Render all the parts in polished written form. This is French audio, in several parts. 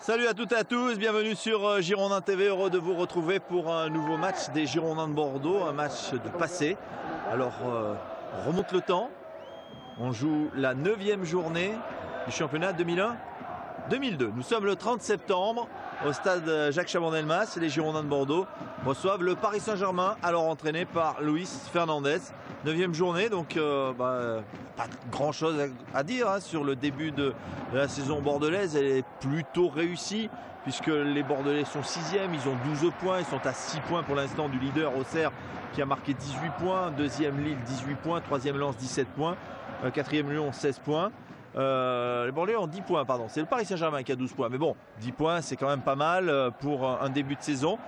Salut à toutes et à tous, bienvenue sur Girondin TV, heureux de vous retrouver pour un nouveau match des Girondins de Bordeaux, un match de passé. Alors, on remonte le temps, on joue la 9e journée du championnat 2001-2002. Nous sommes le 30 septembre au stade Jacques Chaban-Delmas. Les Girondins de Bordeaux reçoivent le Paris Saint-Germain, alors entraîné par Luis Fernandez. 9e journée, donc pas grand chose à dire sur le début de la saison bordelaise. Elle est plutôt réussie puisque les Bordelais sont 6e, ils ont 12 points, ils sont à 6 points pour l'instant du leader Auxerre qui a marqué 18 points, 2e Lille 18 points, 3e Lens 17 points, 4e Lyon 16 points. Les Bordelais ont 10 points, pardon. C'est le Paris Saint-Germain qui a 12 points. Mais bon, 10 points, c'est quand même pas mal pour un début de saison.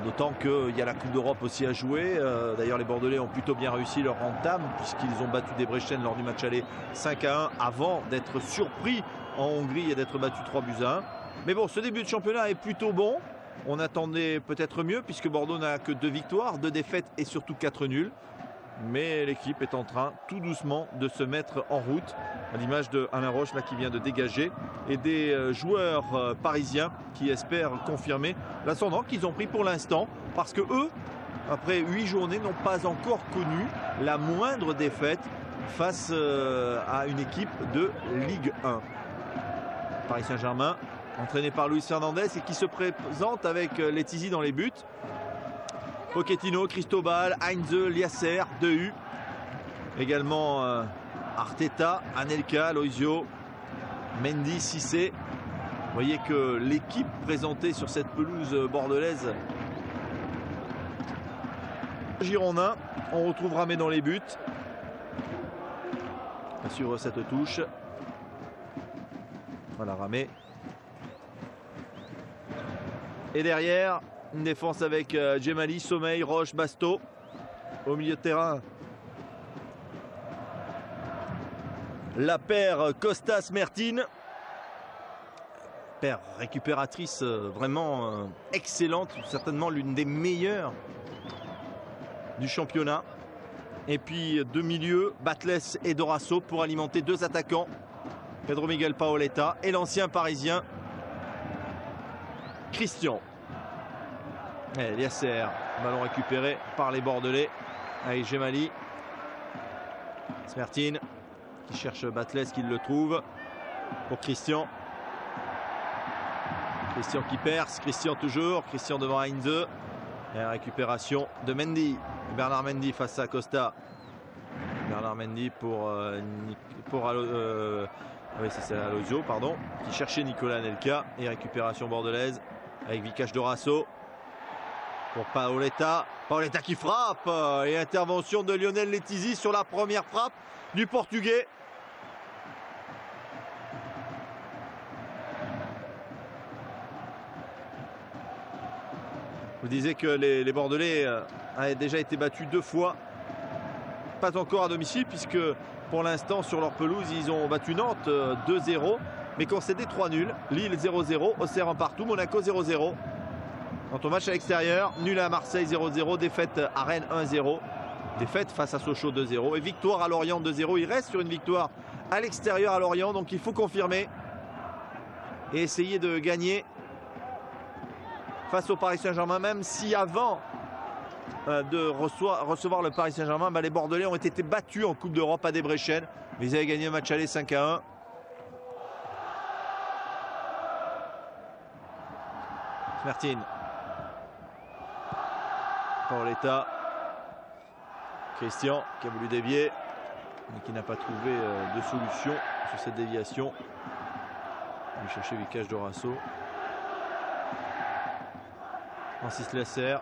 D'autant qu'il y a la Coupe d'Europe aussi à jouer. D'ailleurs, les Bordelais ont plutôt bien réussi leur entame puisqu'ils ont battu Debrecen lors du match aller 5-1 avant d'être surpris en Hongrie et d'être battu 3-1. Mais bon, ce début de championnat est plutôt bon. On attendait peut-être mieux puisque Bordeaux n'a que 2 victoires, 2 défaites et surtout 4 nuls. Mais l'équipe est en train tout doucement de se mettre en route, à l'image de Alain Roche là, qui vient de dégager, et des joueurs parisiens qui espèrent confirmer l'ascendant qu'ils ont pris pour l'instant, parce que eux, après 8 journées, n'ont pas encore connu la moindre défaite face à une équipe de Ligue 1. Paris Saint-Germain, entraîné par Luis Fernandez et qui se présente avec Letizy dans les buts. Pochettino, Cristobal, Heinze, Liasser, Dehu. Également Arteta, Anelka, Loisio, Mendy, Cissé. Vous voyez que l'équipe présentée sur cette pelouse bordelaise. Girondin, on retrouve Ramé dans les buts. À suivre cette touche. Voilà Ramé. Et derrière, une défense avec Djemali, Sommeil, Roche, Basto. Au milieu de terrain, la paire Costas-Mertine. Paire récupératrice vraiment excellente, certainement l'une des meilleures du championnat. Et puis deux milieux, Batles et Dorasso pour alimenter 2 attaquants. Pedro Miguel Paoletta et l'ancien parisien Christian. Liasser, ballon récupéré par les Bordelais avec Djemali. Smertine qui cherche Batles, qui le trouve pour Christian. Christian qui perce, Christian toujours, Christian devant Heinze. Et la récupération de Mendy. Bernard Mendy face à Costa. Bernard Mendy pour oui, c'est Alozio, pardon, qui cherchait Nicolas Anelka. Et récupération bordelaise avec Vikash Dorasso. Pour Paoletta. Paoletta qui frappe. Et intervention de Lionel Letizy sur la première frappe du Portugais. Je vous disais que les Bordelais avaient déjà été battus 2 fois. Pas encore à domicile puisque pour l'instant sur leur pelouse ils ont battu Nantes 2-0. Mais concédé 3 nuls. Lille 0-0. Auxerre un partout. Monaco 0-0. Quant au match à l'extérieur, nul à Marseille 0-0, défaite à Rennes 1-0, défaite face à Sochaux 2-0 et victoire à Lorient 2-0. Il reste sur une victoire à l'extérieur à Lorient, donc il faut confirmer et essayer de gagner face au Paris Saint-Germain, même si avant de recevoir le Paris Saint-Germain, les Bordelais ont été battus en Coupe d'Europe à Debrecen, mais ils avaient gagné un match aller 5-1. Smertine. Paoletta, Christian qui a voulu dévier mais qui n'a pas trouvé de solution sur cette déviation. Il va chercher Vikash Dorasso. Francis Liasser.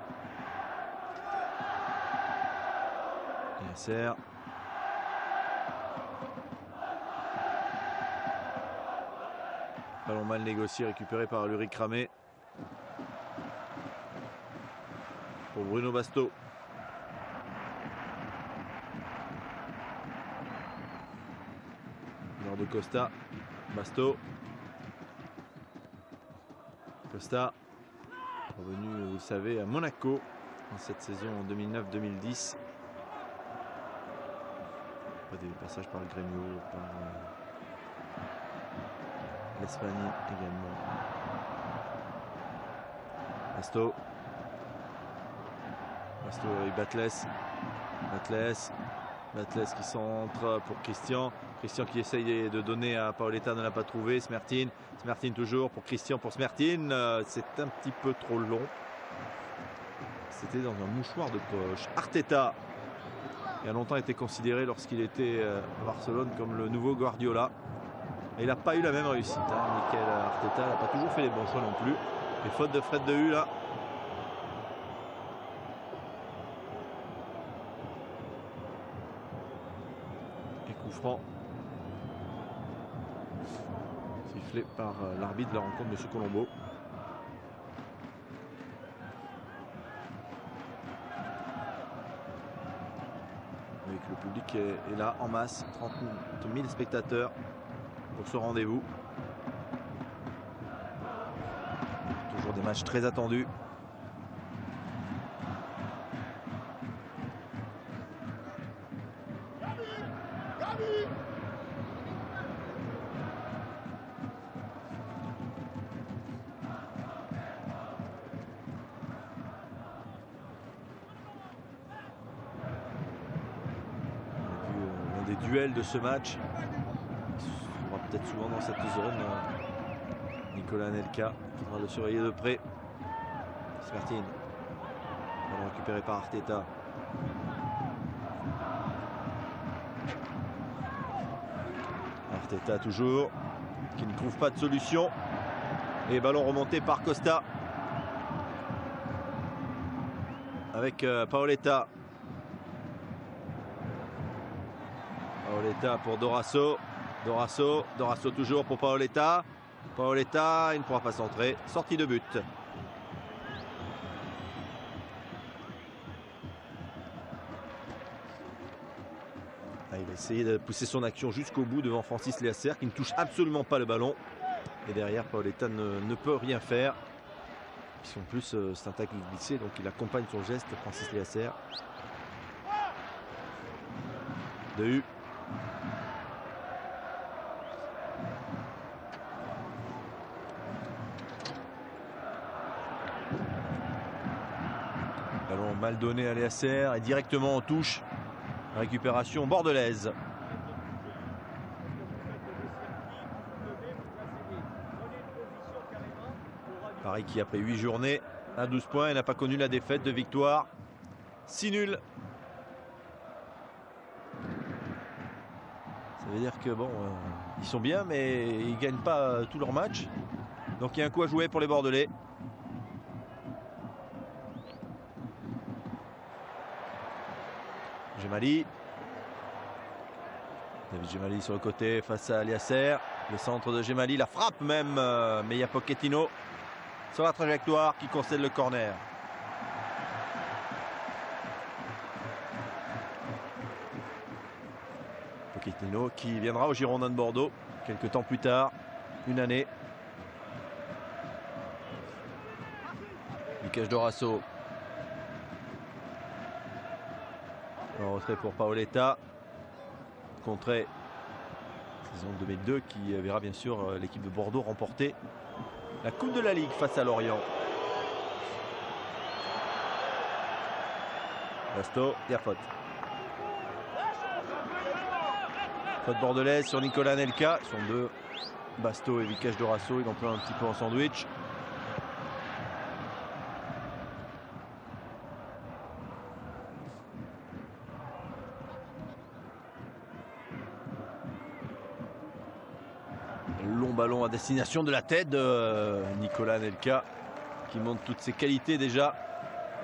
Liasser. Ballon mal négocié, récupéré par Ulrich Ramé. Pour Bruno Basto. Nord de Costa. Basto. Costa. Revenu, vous le savez, à Monaco dans cette saison en 2009-2010. Des passages par le Grêmio, par l'Espagne également. Basto avec Batles qui centre pour Christian. Christian qui essaye de donner à Paoletta, ne l'a pas trouvé. Smertin toujours pour Christian, pour Smertin. C'est un petit peu trop long. C'était dans un mouchoir de poche. Arteta, qui a longtemps été considéré lorsqu'il était à Barcelone comme le nouveau Guardiola. Et il n'a pas eu la même réussite. Mikel Arteta n'a pas toujours fait les bons choix non plus. Les fautes de Fred de Hu là. Et coup franc. Sifflé par l'arbitre de la rencontre, M. Colombo. Avec le public est là en masse, 30 000 spectateurs pour ce rendez-vous. Toujours des matchs très attendus. Des duels de ce match. Il sera peut-être souvent dans cette zone. Nicolas Anelka qui devra le surveiller de près. Smertin. Ballon récupéré par Arteta. Arteta toujours, qui ne trouve pas de solution. Et ballon remonté par Costa. Avec Paoletta. Paoletta pour Dorasso. Dorasso toujours pour Paoletta. Paoletta, il ne pourra pas centrer. Sortie de but. Il va essayer de pousser son action jusqu'au bout devant Francis Léacer qui ne touche absolument pas le ballon. Et derrière, Paoletta ne peut rien faire. En plus, c'est un tacle glissé, donc il accompagne son geste, Francis Léacer. De Hu. Ballon mal donné à Léacer et directement en touche. Récupération bordelaise. Paris qui après 8 journées à 12 points n'a pas connu la défaite de victoire. 6-0. Ça veut dire que bon, ils sont bien mais ils ne gagnent pas tous leurs matchs. Donc il y a un coup à jouer pour les Bordelais. Gemali. David Gemali sur le côté face à Léacer. Le centre de Gemali, la frappe même, mais il y a Pochettino sur la trajectoire qui concède le corner. Pochettino qui viendra au Girondins de Bordeaux quelques temps plus tard, une année. Vicage Dorasso. En retrait pour Paoletta. Contré saison 2002 qui verra bien sûr l'équipe de Bordeaux remporter la Coupe de la Ligue face à Lorient. Basto, il y a faute. Faute bordelaise sur Nicolas Anelka. Ils sont deux, Basto et Vicage Dorasso. Ils en prennent un petit peu en sandwich. Long ballon à destination de la tête de Nicolas Anelka qui montre toutes ses qualités déjà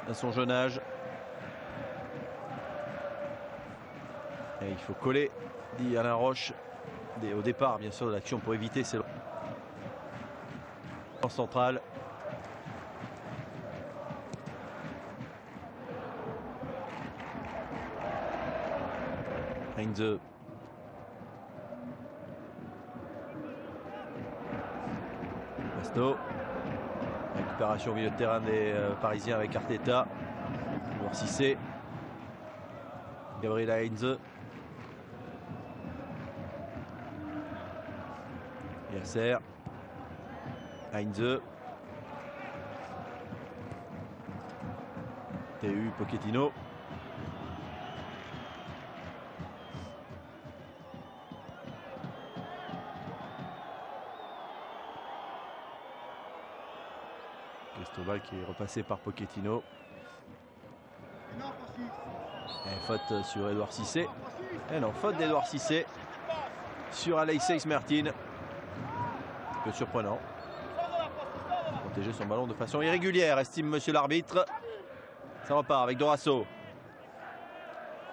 à son jeune âge. Et il faut coller, dit Alain Roche, au départ bien sûr de l'action pour éviter ces en centrale. Heinze. Basto. Récupération au milieu de terrain des Parisiens avec Arteta. Joueur Cissé. Gabriel Heinze. Léacer. Heinze. TU Pochettino. Cristobal qui est repassé par Pochettino. Et faute sur Edouard Cissé. Et non, faute d'Edouard Cissé sur Alexis Mertin. Un peu surprenant. Protéger son ballon de façon irrégulière, estime monsieur l'arbitre. Ça repart avec Dorasso.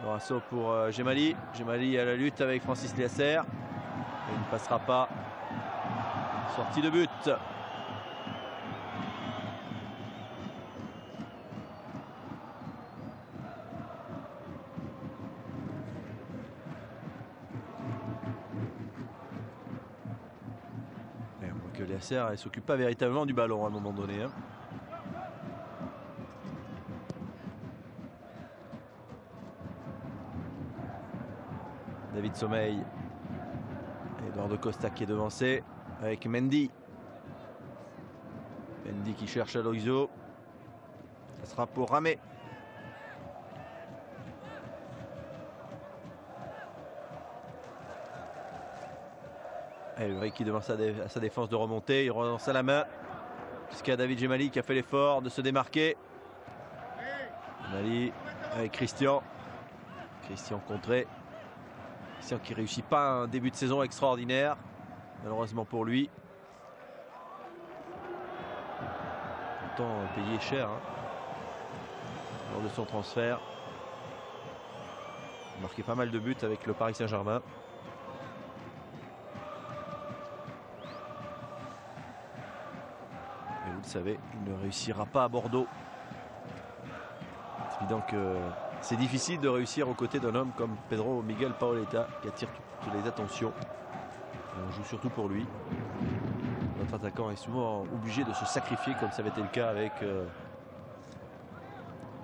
Dorasso pour Gemali. Gemali à la lutte avec Francis Liasser. Il ne passera pas. Sortie de but. Et on voit que Liasser ne s'occupe pas véritablement du ballon à un moment donné. Hein. David Sommeil. Eduardo Costa qui est devancé avec Mendy. Mendy qui cherche Aloisio. Ça sera pour Ramé. Et Ulrich qui demande à sa défense de remonter. Il relance à la main. Jusqu'à David Gemali qui a fait l'effort de se démarquer. Gemali avec Christian. Christian contré. Christian qui ne réussit pas un début de saison extraordinaire. Malheureusement pour lui. Pourtant payé cher hein, lors de son transfert. Il a marqué pas mal de buts avec le Paris Saint-Germain. Et vous le savez, il ne réussira pas à Bordeaux. C'est évident que c'est difficile de réussir aux côtés d'un homme comme Pedro Miguel Paoletta qui attire toutes les attentions. Et on joue surtout pour lui. Notre attaquant est souvent obligé de se sacrifier comme ça avait été le cas avec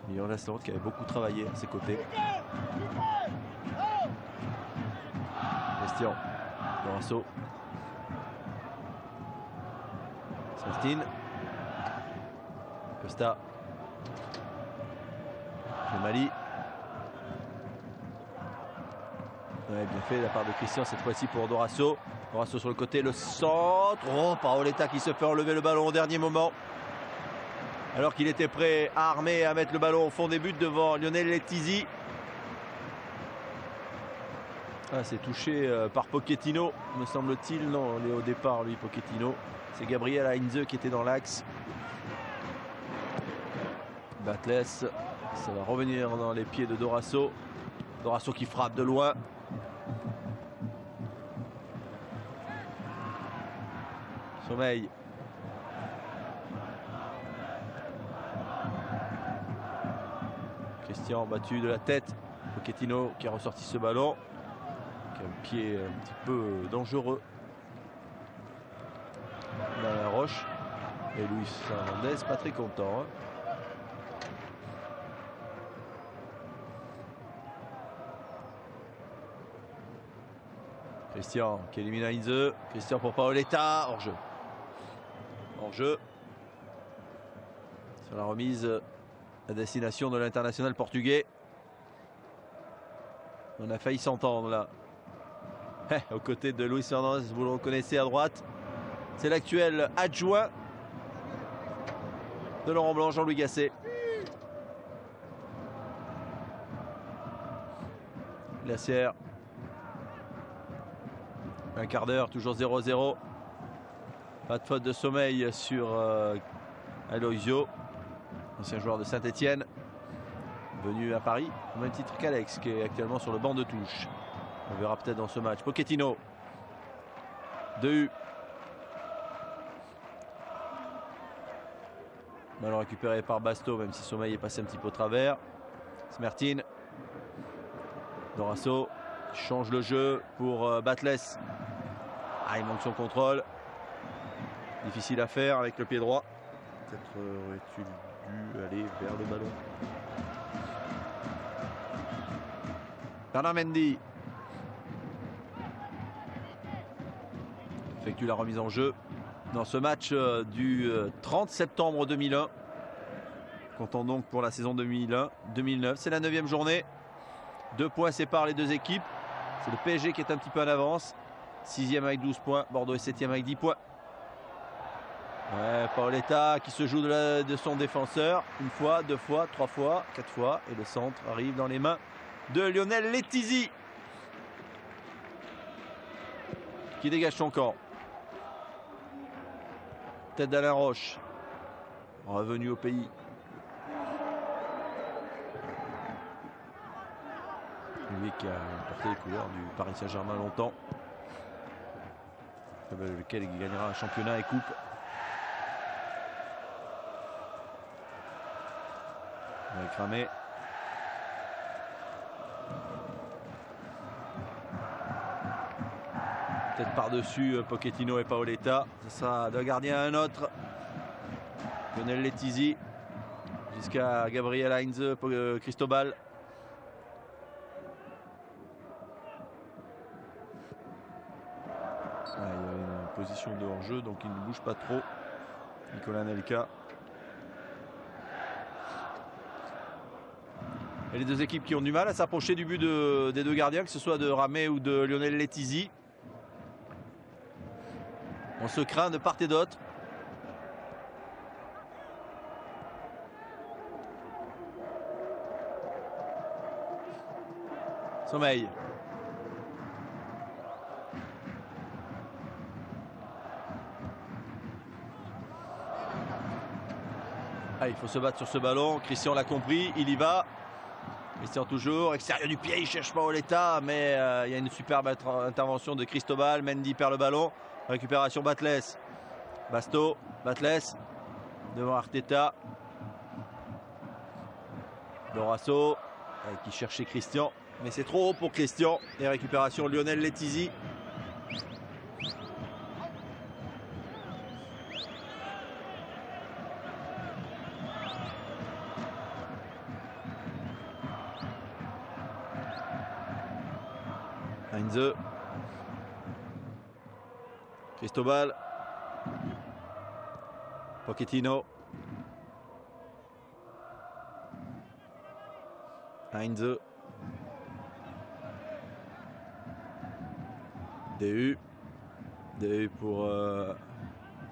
Milan Lasland qui avait beaucoup travaillé à ses côtés. Christian Dorasso. Smertin. Costa. Gemali. Ouais, bien fait de la part de Christian cette fois-ci pour Dorasso. Dorasso sur le côté, le centre. Oh, Paoletta qui se fait enlever le ballon au dernier moment. Alors qu'il était prêt à armer, à mettre le ballon au fond des buts devant Lionel Letizi. Ah, c'est touché par Pochettino, me semble-t-il. Non, il est au départ, lui, Pochettino. C'est Gabriel Heinze qui était dans l'axe. Batles, ça va revenir dans les pieds de Dorasso. Dorasso qui frappe de loin. Sommeil. Christian battu de la tête. Pochettino qui a ressorti ce ballon. Qui a un pied un petit peu dangereux. Dans la roche. Et Luis Hernandez pas très content. Hein. Christian qui élimine Heinze. Christian pour Paoletta. Hors-jeu. Hors-jeu. Sur la remise à destination de l'international portugais. On a failli s'entendre là. Aux côtés de Luis Hernandez, vous le reconnaissez à droite. C'est l'actuel adjoint de Laurent Blanc, Jean-Louis Gasset. Glacière. Un quart d'heure, toujours 0-0. Pas de faute de sommeil sur Aloisio, ancien joueur de Saint-Etienne, venu à Paris, au même titre qu'Alex, qui est actuellement sur le banc de touche. On verra peut-être dans ce match. Pochettino. Deux. Ballon récupéré par Basto, même si Sommeil est passé un petit peu au travers. Smertin. Dorasso change le jeu pour Batles. Ah, il manque son contrôle. Difficile à faire avec le pied droit. Peut-être aurais-tu dû aller vers le ballon. Bernard Mendy effectue la remise en jeu. dans ce match du 30 septembre 2001. Comptons donc pour la saison 2001-2009. C'est la 9e journée. 2 points séparent les deux équipes. C'est le PSG qui est un petit peu en avance. 6e avec 12 points. Bordeaux est 7e avec 10 points. Ouais, Paoletta qui se joue de son défenseur. 1 fois, 2 fois, 3 fois, 4 fois. Et le centre arrive dans les mains de Lionel Letizy, qui dégage son camp. Tête d'Alain Roche. Revenu au pays. Lui qui a porté les couleurs du Paris Saint-Germain longtemps. Avec lequel il gagnera un championnat et coupe. On va cramer. Peut-être par-dessus Pochettino et Paoletta. Ce sera d'un gardien à un autre. Lionel Letizy. Jusqu'à Gabriel Heinze, Cristobal. Il y a une position de hors-jeu, donc il ne bouge pas trop. Nicolas Anelka. Et les deux équipes qui ont du mal à s'approcher du but des deux gardiens, que ce soit de Ramé ou de Lionel Letizy. On se craint de part et d'autre. Sommeil. Ah, il faut se battre sur ce ballon. Christian l'a compris, il y va. Christian toujours, extérieur du pied, il cherche Paoletta, mais il y a une superbe intervention de Cristobal. Mendy perd le ballon. Récupération Batles. Basto, Batles. Devant Arteta. Dorasso qui cherchait Christian. Mais c'est trop haut pour Christian. Et récupération Lionel Letizy. Heinze. Cristobal. Pochettino. Heinze. DU pour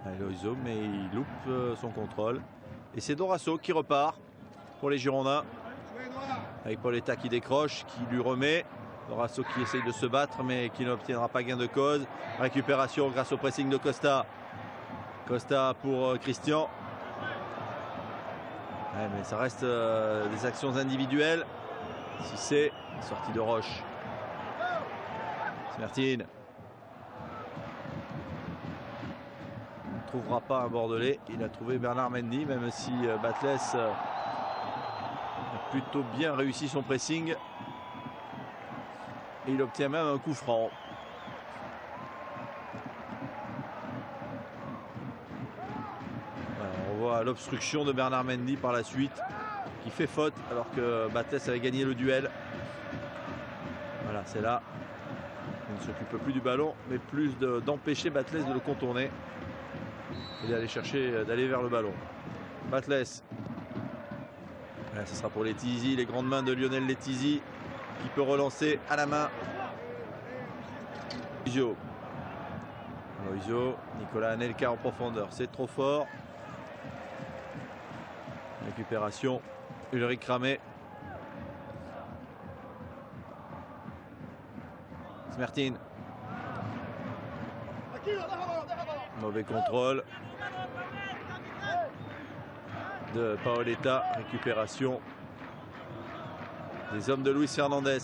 Eloiseau, mais il loupe son contrôle. Et c'est Dorasso qui repart pour les Girondins. Avec Paoletta qui décroche, qui lui remet. Dorasso qui essaye de se battre, mais qui n'obtiendra pas gain de cause. Récupération grâce au pressing de Costa. Costa pour Christian. Ouais, mais ça reste des actions individuelles. Si c'est sortie de Roche. Smertin. Ne trouvera pas un Bordelais. Il a trouvé Bernard Mendy, même si Batles a plutôt bien réussi son pressing. Et il obtient même un coup franc. Alors, on voit l'obstruction de Bernard Mendy par la suite, qui fait faute alors que Batles avait gagné le duel. Voilà, c'est là. Il ne s'occupe plus du ballon, mais plus d'empêcher Batles de le contourner et d'aller vers le ballon. Batles. Voilà, ce sera pour Letizy, les grandes mains de Lionel Letizy, qui peut relancer à la main. Loisio, Nicolas Anelka en profondeur, c'est trop fort. Récupération, Ulrich Ramé. Smertin. Mauvais contrôle de Paoletta. Récupération des hommes de Luis Fernandez.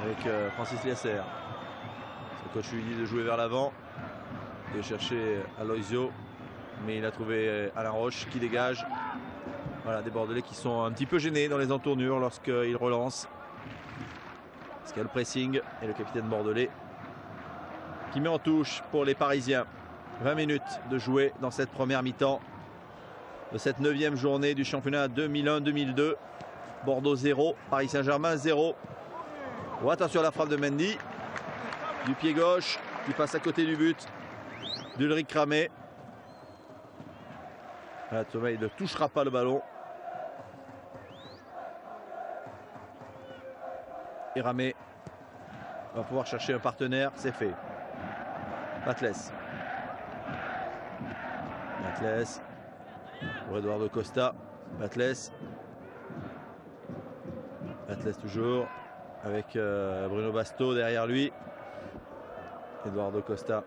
Avec Francis Liasser. Le coach lui dit de jouer vers l'avant, de chercher Aloisio, mais il a trouvé Alain Roche qui dégage. Voilà, des Bordelais qui sont un petit peu gênés dans les entournures lorsqu'ils relancent. Parce qu'il y a le pressing et le capitaine bordelais qui met en touche pour les Parisiens. 20 minutes de jouer dans cette première mi-temps de cette 9e journée du championnat 2001-2002. Bordeaux 0, Paris Saint-Germain 0. Oh, attention à la frappe de Mendy. du pied gauche qui passe à côté du but d'Ulrich Ramé. Sommeil ne touchera pas le ballon. Et Ramé va pouvoir chercher un partenaire, c'est fait. Batles pour Eduardo Costa. Batles toujours avec Bruno Basto derrière lui. Eduardo Costa.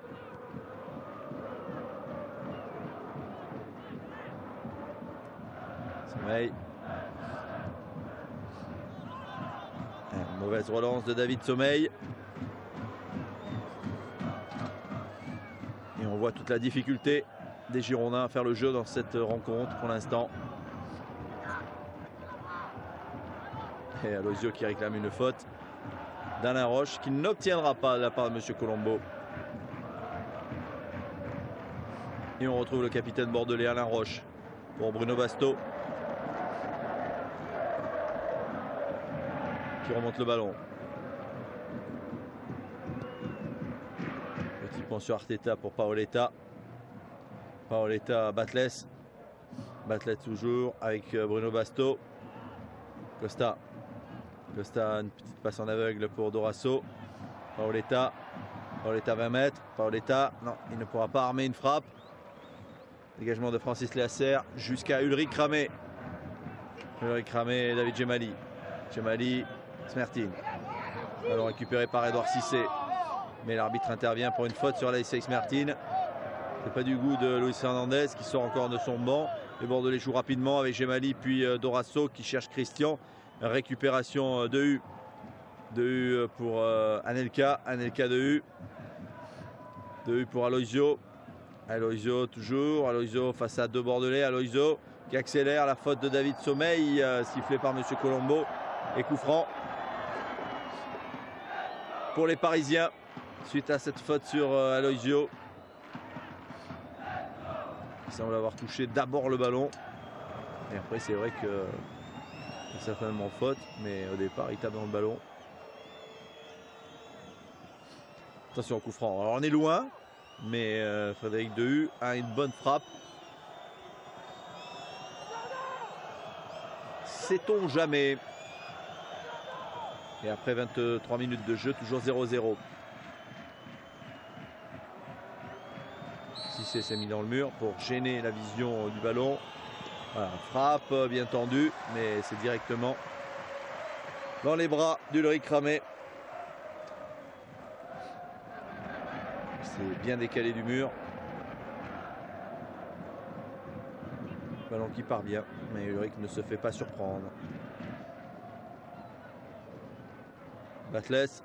Sommeil. Une mauvaise relance de David Sommeil. Et on voit toute la difficulté des Girondins à faire le jeu dans cette rencontre pour l'instant. Et Aloisio qui réclame une faute d'Alain Roche qui n'obtiendra pas de la part de M. Colombo. Et on retrouve le capitaine bordelais Alain Roche pour Bruno Basto qui remonte le ballon. Petit point sur Arteta pour Paoletta. Batles toujours avec Bruno Basto. Costa, une petite passe en aveugle pour Dorasso. Paoletta 20 mètres. Paoletta, non, il ne pourra pas armer une frappe. Dégagement de Francis Léacer jusqu'à Ulrich Ramé. Et David Gemali, Smertin. Ballon récupéré par Edouard Cissé. Mais l'arbitre intervient pour une faute sur Alexis Smertin. C'est pas du goût de Luis Fernandez qui sort encore de son banc. Les Bordelais jouent rapidement avec Gemali puis Dorasso qui cherche Christian. Récupération de U. Pour Anelka de U. De U pour Aloisio. Toujours. Aloisio face à deux Bordelais. Aloisio qui accélère. La faute de David Sommeil, sifflé par M. Colombo. Et coup franc pour les Parisiens suite à cette faute sur Aloisio. Il semble avoir touché d'abord le ballon. Et après, c'est vrai que c'est certainement faute. Mais au départ, il tape dans le ballon. Attention au coup franc. Alors, on est loin. Mais Frédéric Dehu a une bonne frappe. Sait-on jamais. Et après 23 minutes de jeu, toujours 0-0. Cissé s'est mis dans le mur pour gêner la vision du ballon. Voilà, frappe bien tendue, mais c'est directement dans les bras d'Ulrich Ramé. C'est bien décalé du mur. Ballon qui part bien, mais Ulrich ne se fait pas surprendre. Batles.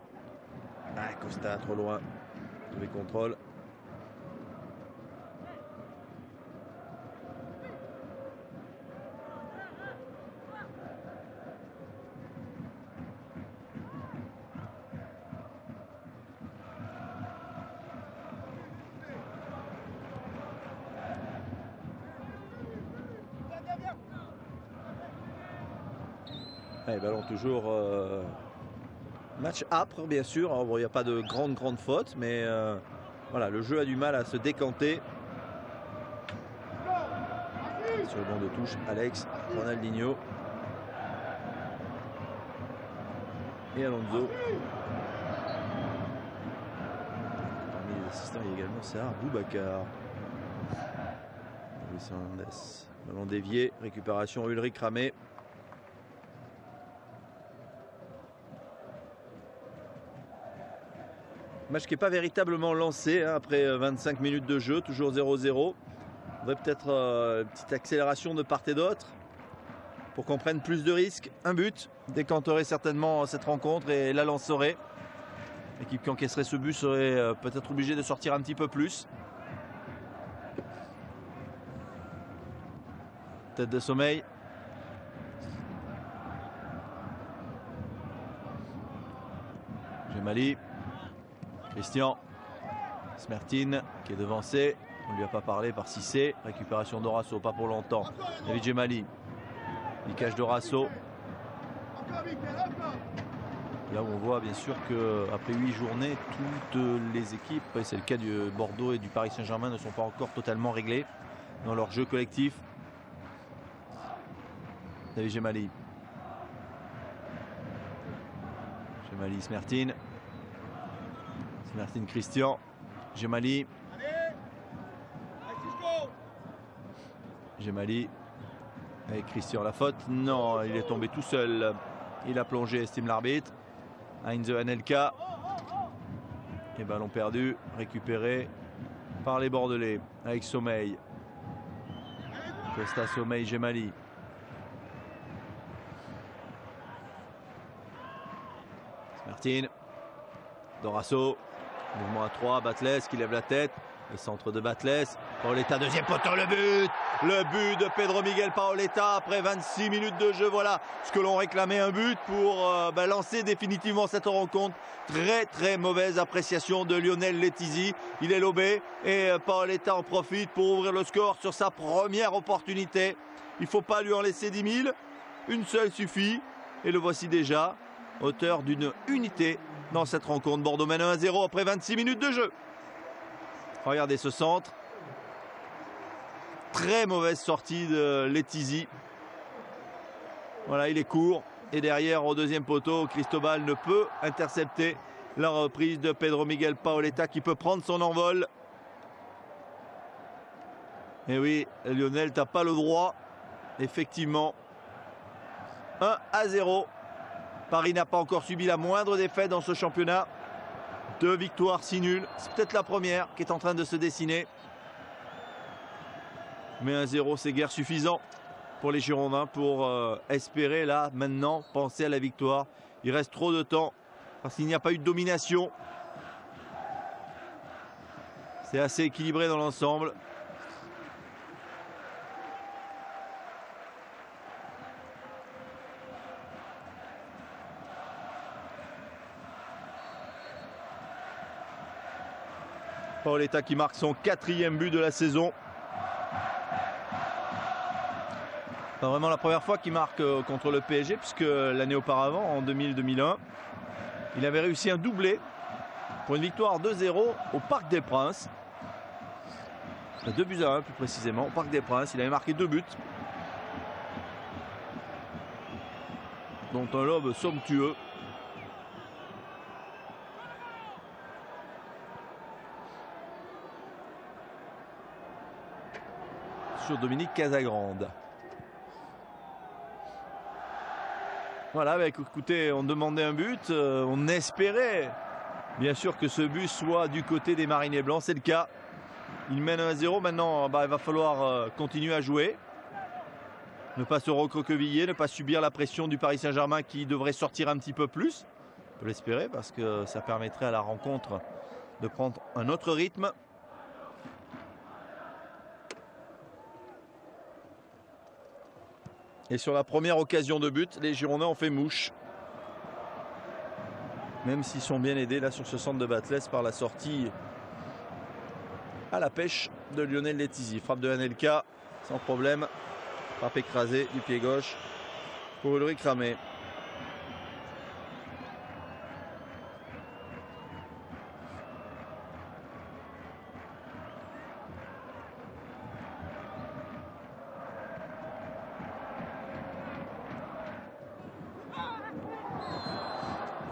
Costa trop loin. Mauvais contrôle. Ballon toujours match âpre bien sûr. Bon, il n'y a pas de grande faute, mais voilà, le jeu a du mal à se décanter. Sur le banc de touche, Alex, Ronaldinho et Alonso. Parmi les assistants, il y a également Sarah Boubacar. Luis Hernandez. Ballon dévié, récupération Ulrich Ramé. Match qui n'est pas véritablement lancé hein, après 25 minutes de jeu, toujours 0-0. On devrait peut-être une petite accélération de part et d'autre pour qu'on prenne plus de risques. Un but décanterait certainement cette rencontre et la lancerait. L'équipe qui encaisserait ce but serait peut-être obligée de sortir un petit peu plus. Tête de Sommeil. Gemali. Christian. Smertin qui est devancé. On ne lui a pas parlé par Cissé. Récupération d'Orasso, pas pour longtemps. David Gemali. Il cache d'Orasso. Là où on voit bien sûr qu'après 8 journées, toutes les équipes, et c'est le cas du Bordeaux et du Paris Saint-Germain, ne sont pas encore totalement réglées dans leur jeu collectif. David Gemali. Gemali, Smertin. Smertin, Christian. Gemali. Gemali. Avec Christian, la faute. Non, il est tombé tout seul. Il a plongé, estime l'arbitre. Heinze Anelka. Et ballon perdu, récupéré par les Bordelais avec Sommeil. Costa, Sommeil, Gemali. Smertin. Dorasso. Mouvement à 3, Batles qui lève la tête. Le centre de Batles. Paoletta, deuxième poteau, le but. Le but de Pedro Miguel Paoletta après 26 minutes de jeu. Voilà ce que l'on réclamait, un but pour lancer définitivement cette rencontre. Très mauvaise appréciation de Lionel Letizy. Il est lobé et Paoletta en profite pour ouvrir le score sur sa première opportunité. Il ne faut pas lui en laisser 10 000. Une seule suffit. Et le voici déjà, auteur d'une unité dans cette rencontre. Bordeaux mène 1-0 après 26 minutes de jeu. Regardez ce centre. Très mauvaise sortie de Letizy. Voilà, il est court. Et derrière, au deuxième poteau, Cristobal ne peut intercepter la reprise de Pedro Miguel Paoletta qui peut prendre son envol. Et oui, Lionel, t'as pas le droit. Effectivement. 1-0. Paris n'a pas encore subi la moindre défaite dans ce championnat. 2 victoires, 6 nuls. C'est peut-être la première qui est en train de se dessiner. Mais 1-0, c'est guère suffisant pour les Girondins pour espérer là, maintenant, penser à la victoire. Il reste trop de temps parce qu'il n'y a pas eu de domination. C'est assez équilibré dans l'ensemble. Paoletta qui marque son 4e but de la saison. Pas vraiment la première fois qu'il marque contre le PSG, puisque l'année auparavant, en 2000-2001, il avait réussi un doublé pour une victoire 2-0 au Parc des Princes. 2-1 plus précisément, au Parc des Princes. Il avait marqué 2 buts, dont un lob somptueux. Sur Dominique Casagrande. Voilà, écoutez, on demandait un but, on espérait bien sûr que ce but soit du côté des Marinés Blancs, c'est le cas. Il mène 1-0, maintenant il va falloir continuer à jouer. Ne pas se recroqueviller, ne pas subir la pression du Paris Saint-Germain qui devrait sortir un petit peu plus. On peut l'espérer parce que ça permettrait à la rencontre de prendre un autre rythme. Et sur la première occasion de but, les Girondins ont fait mouche. Même s'ils sont bien aidés là sur ce centre de Batles par la sortie à la pêche de Lionel Letizy. Frappe de Anelka, sans problème. Frappe écrasée du pied gauche pour Ulrich Ramé.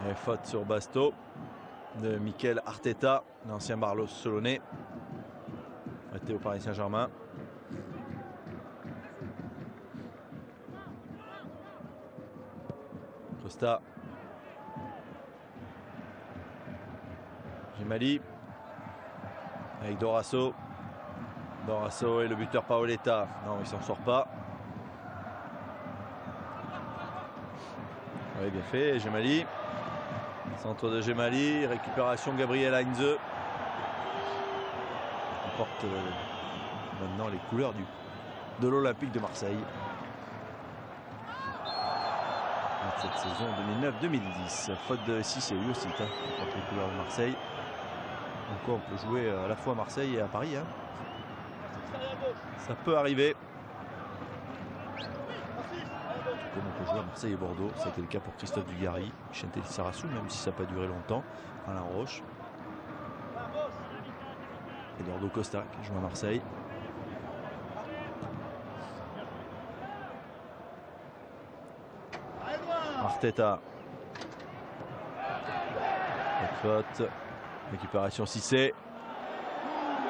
Et faute sur Basto de Mikel Arteta, l'ancien Barcelonais, arrêté au Paris Saint-Germain. Costa. Gemali. Avec Dorasso. Dorasso et le buteur Paoletta. Non, il s'en sort pas. Oui, bien fait. Gemali. Centre de Gemali, récupération Gabriel Heinze. On porte maintenant les couleurs de l'Olympique de Marseille. Cette saison 2009-2010. Faute de Cissé aussi, on porte les couleurs de Marseille. Donc on peut jouer à la fois à Marseille et à Paris. Hein. Ça peut arriver. comme on peut jouer à Marseille et Bordeaux. Ça a été le cas pour Christophe Dugarry, Chantel Sarassou, même si ça n'a pas duré longtemps. Alain Roche. Eduardo Costa qui joue à Marseille. Arteta. Faute. Récupération Cissé.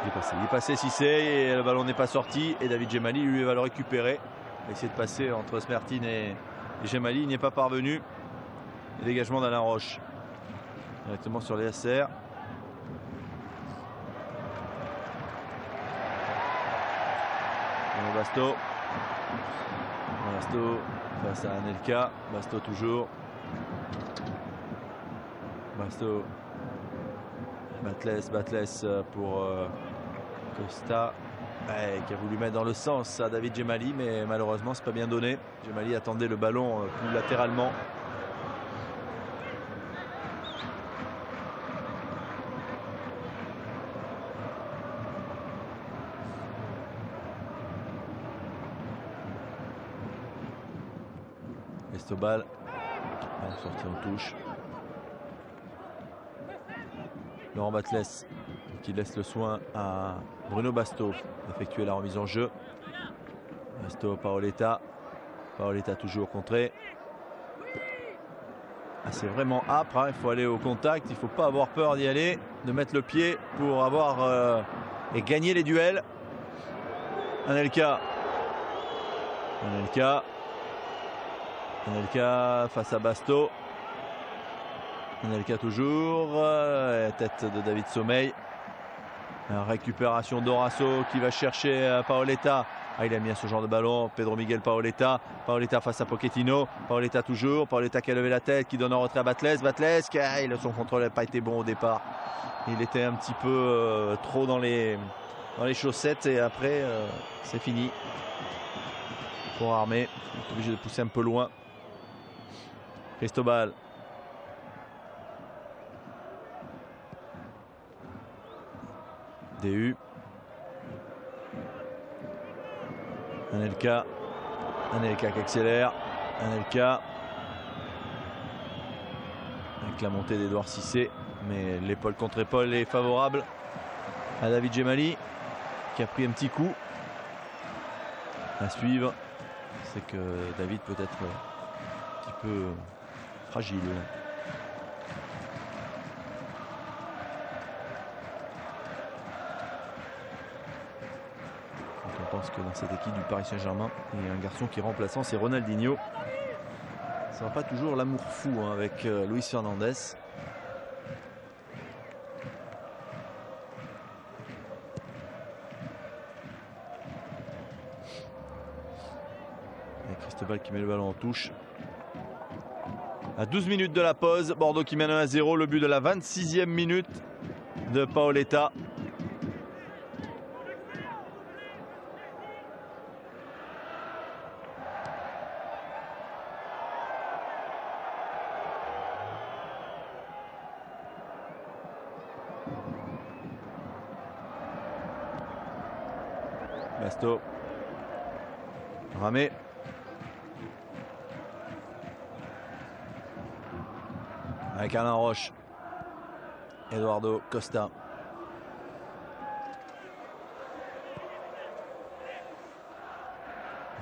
Il est passé Cissé et le ballon n'est pas sorti. Et David Djemali lui va le récupérer. Il a essayé de passer entre Smertin et Djemali. Il n'y est pas parvenu. Et dégagement d'Alain Roche. Directement sur les SR. Basto. Basto face à Anelka. Basto toujours. Basto. Batless pour Costa. Ouais, qui a voulu mettre dans le sens à David Djemali, mais malheureusement c'est pas bien donné. Djemali attendait le ballon plus latéralement. Estobal, sorti en touche. Laurent Batless qui laisse le soin à Bruno Basto d'effectuer la remise en jeu. Basto, Paoletta. Paoletta toujours contré. Ah, c'est vraiment âpre, hein. Il faut aller au contact, il ne faut pas avoir peur d'y aller, de mettre le pied pour avoir et gagner les duels. Anelka. Anelka face à Basto. Anelka toujours. Tête de David Sommeil. Récupération d'Orasso qui va chercher Paoletta. Ah, il a mis à ce genre de ballon. Pedro Miguel Paoletta. Paoletta face à Pochettino. Paoletta toujours. Paoletta qui a levé la tête, qui donne un retrait à Batless. Batless, son contrôle n'a pas été bon au départ. Il était un petit peu trop dans les chaussettes et après c'est fini. Pour Armé. Il est obligé de pousser un peu loin. Cristobal. DU. Anelka qui accélère. Anelka. Avec la montée d'Edouard Cissé. Mais l'épaule contre épaule est favorable à David Djemali qui a pris un petit coup. À suivre. C'est que David peut être un petit peu fragile. On pense que dans cette équipe du Paris Saint-Germain, il y a un garçon qui est remplaçant, c'est Ronaldinho. Ça va pas toujours l'amour fou hein, avec Luis Fernandez. Et Cristobal qui met le ballon en touche. À 12 minutes de la pause, Bordeaux qui mène 1-0, le but de la 26e minute de Paoletta. Basto. Ramé. Avec Alain Roche. Eduardo Costa.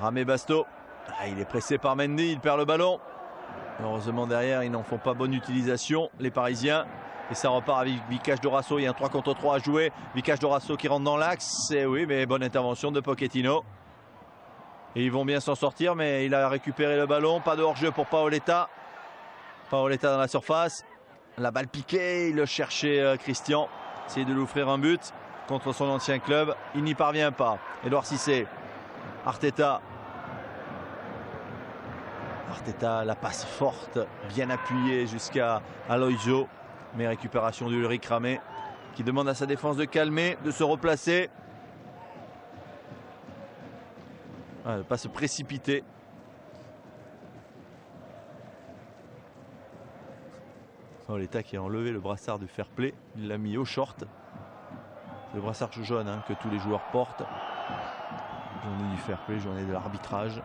Ramé Basto. Ah, il est pressé par Mendy, il perd le ballon. Heureusement derrière, ils n'en font pas bonne utilisation, les Parisiens. Et ça repart avec Vicage Dorasso. Il y a un 3 contre 3 à jouer. Vicage Dorasso qui rentre dans l'axe. Et oui, mais bonne intervention de Pochettino. Et ils vont bien s'en sortir, mais il a récupéré le ballon. Pas de hors-jeu pour Paoletta. Paoletta dans la surface. La balle piquée. Il le cherchait Christian. Essayer de lui offrir un but contre son ancien club. Il n'y parvient pas. Edouard Cissé. Arteta. Arteta, la passe forte, bien appuyée jusqu'à Aloisio. Mais récupération d'Ulrich Ramé qui demande à sa défense de calmer, de se replacer. Ah, de ne pas se précipiter. Paoletta qui a enlevé le brassard du fair play. Il l'a mis au short. C'est le brassard jaune hein, que tous les joueurs portent. Journée du fair play, journée de l'arbitrage.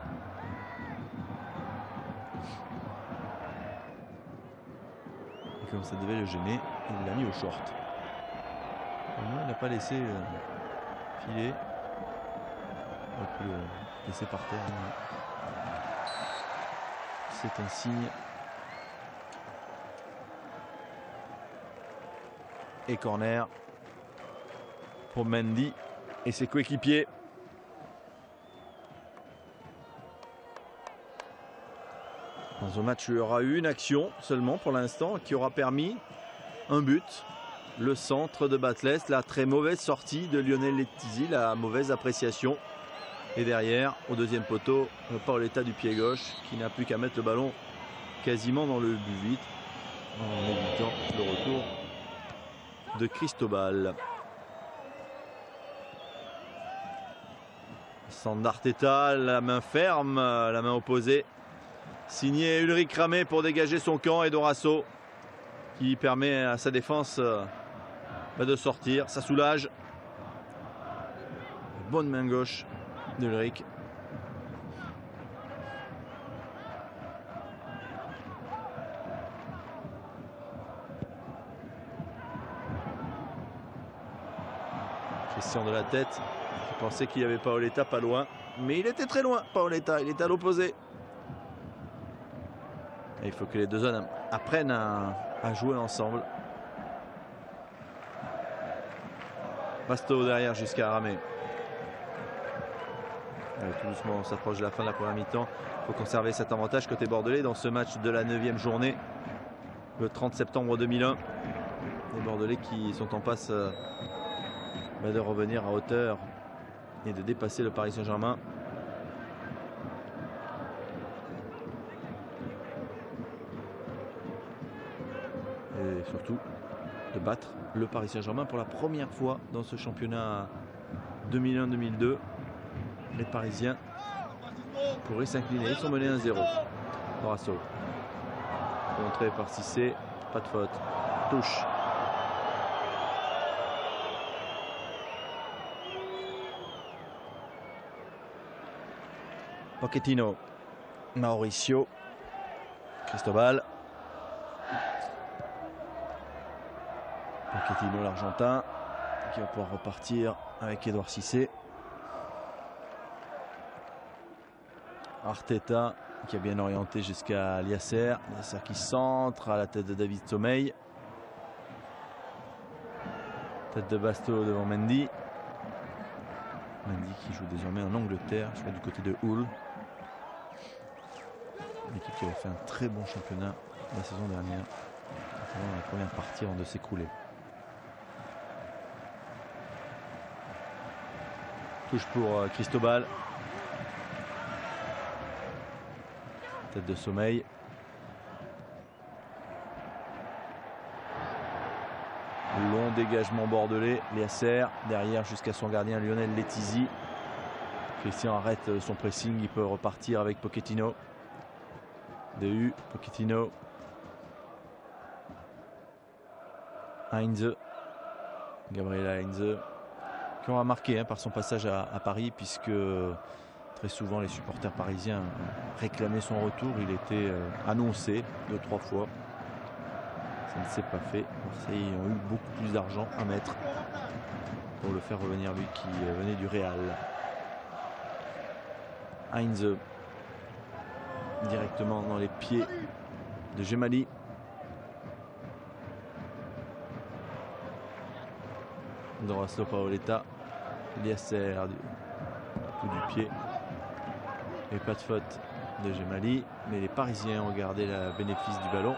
comme ça devait le gêner, il l'a mis au short. Au moins, il n'a pas laissé filer. Il aurait pu le laisser par terre. C'est un signe. Et corner pour Mendy et ses coéquipiers. Dans un match, il y aura eu une action seulement pour l'instant qui aura permis un but. Le centre de Batles, la très mauvaise sortie de Lionel Letizzi, la mauvaise appréciation. Et derrière, au deuxième poteau, Paoletta du pied gauche qui n'a plus qu'à mettre le ballon quasiment dans le but vide en évitant le retour de Cristobal. Sandarteta, la main ferme, la main opposée. Signé Ulrich Ramé pour dégager son camp et Dorasso qui permet à sa défense de sortir. Ça soulage. Bonne main gauche d'Ulrich. Question de la tête. Je pensais qu'il y avait Paoletta pas loin. Mais il était très loin, Paoletta. Il est à l'opposé. Il faut que les deux hommes apprennent à jouer ensemble. Basto derrière jusqu'à Ramé. Tout doucement, on s'approche de la fin de la première mi-temps. Il faut conserver cet avantage côté bordelais dans ce match de la 9e journée. Le 30 septembre 2001. Les Bordelais qui sont en passe de revenir à hauteur et de dépasser le Paris Saint-Germain. Et surtout de battre le Paris Saint-Germain pour la première fois dans ce championnat 2001-2002. Les Parisiens pourraient s'incliner. Ils sont menés 1-0. Dorasso. Contré par Cissé. Pas de faute. Touche. Pochettino. Mauricio. Cristobal. Pochettino, l'Argentin, qui va pouvoir repartir avec Edouard Cissé. Arteta qui a bien orienté jusqu'à Liasser. Liasser qui centre à la tête de David Sommeil. Tête de Basto devant Mendy. Mendy qui joue désormais en Angleterre, je vais du côté de Hull. L'équipe qui avait fait un très bon championnat la saison dernière, notamment la première partie avant de s'écrouler. Touche pour Cristobal. Tête de Sommeil. Long dégagement bordelais. Liasser derrière jusqu'à son gardien Lionel Letizzi. Christian arrête son pressing. Il peut repartir avec Pochettino. DU, Pochettino. Heinze. Gabriel Heinze. Qui aura marqué par son passage à Paris, puisque très souvent les supporters parisiens réclamaient son retour. Il était annoncé 2-3 fois. Ça ne s'est pas fait. Marseille ont eu beaucoup plus d'argent à mettre pour le faire revenir, lui qui venait du Real. Heinze directement dans les pieds de Gemali. Dorasso, Paoletta, Liasser coup du pied et pas de faute de Gemali, mais les Parisiens ont gardé le bénéfice du ballon.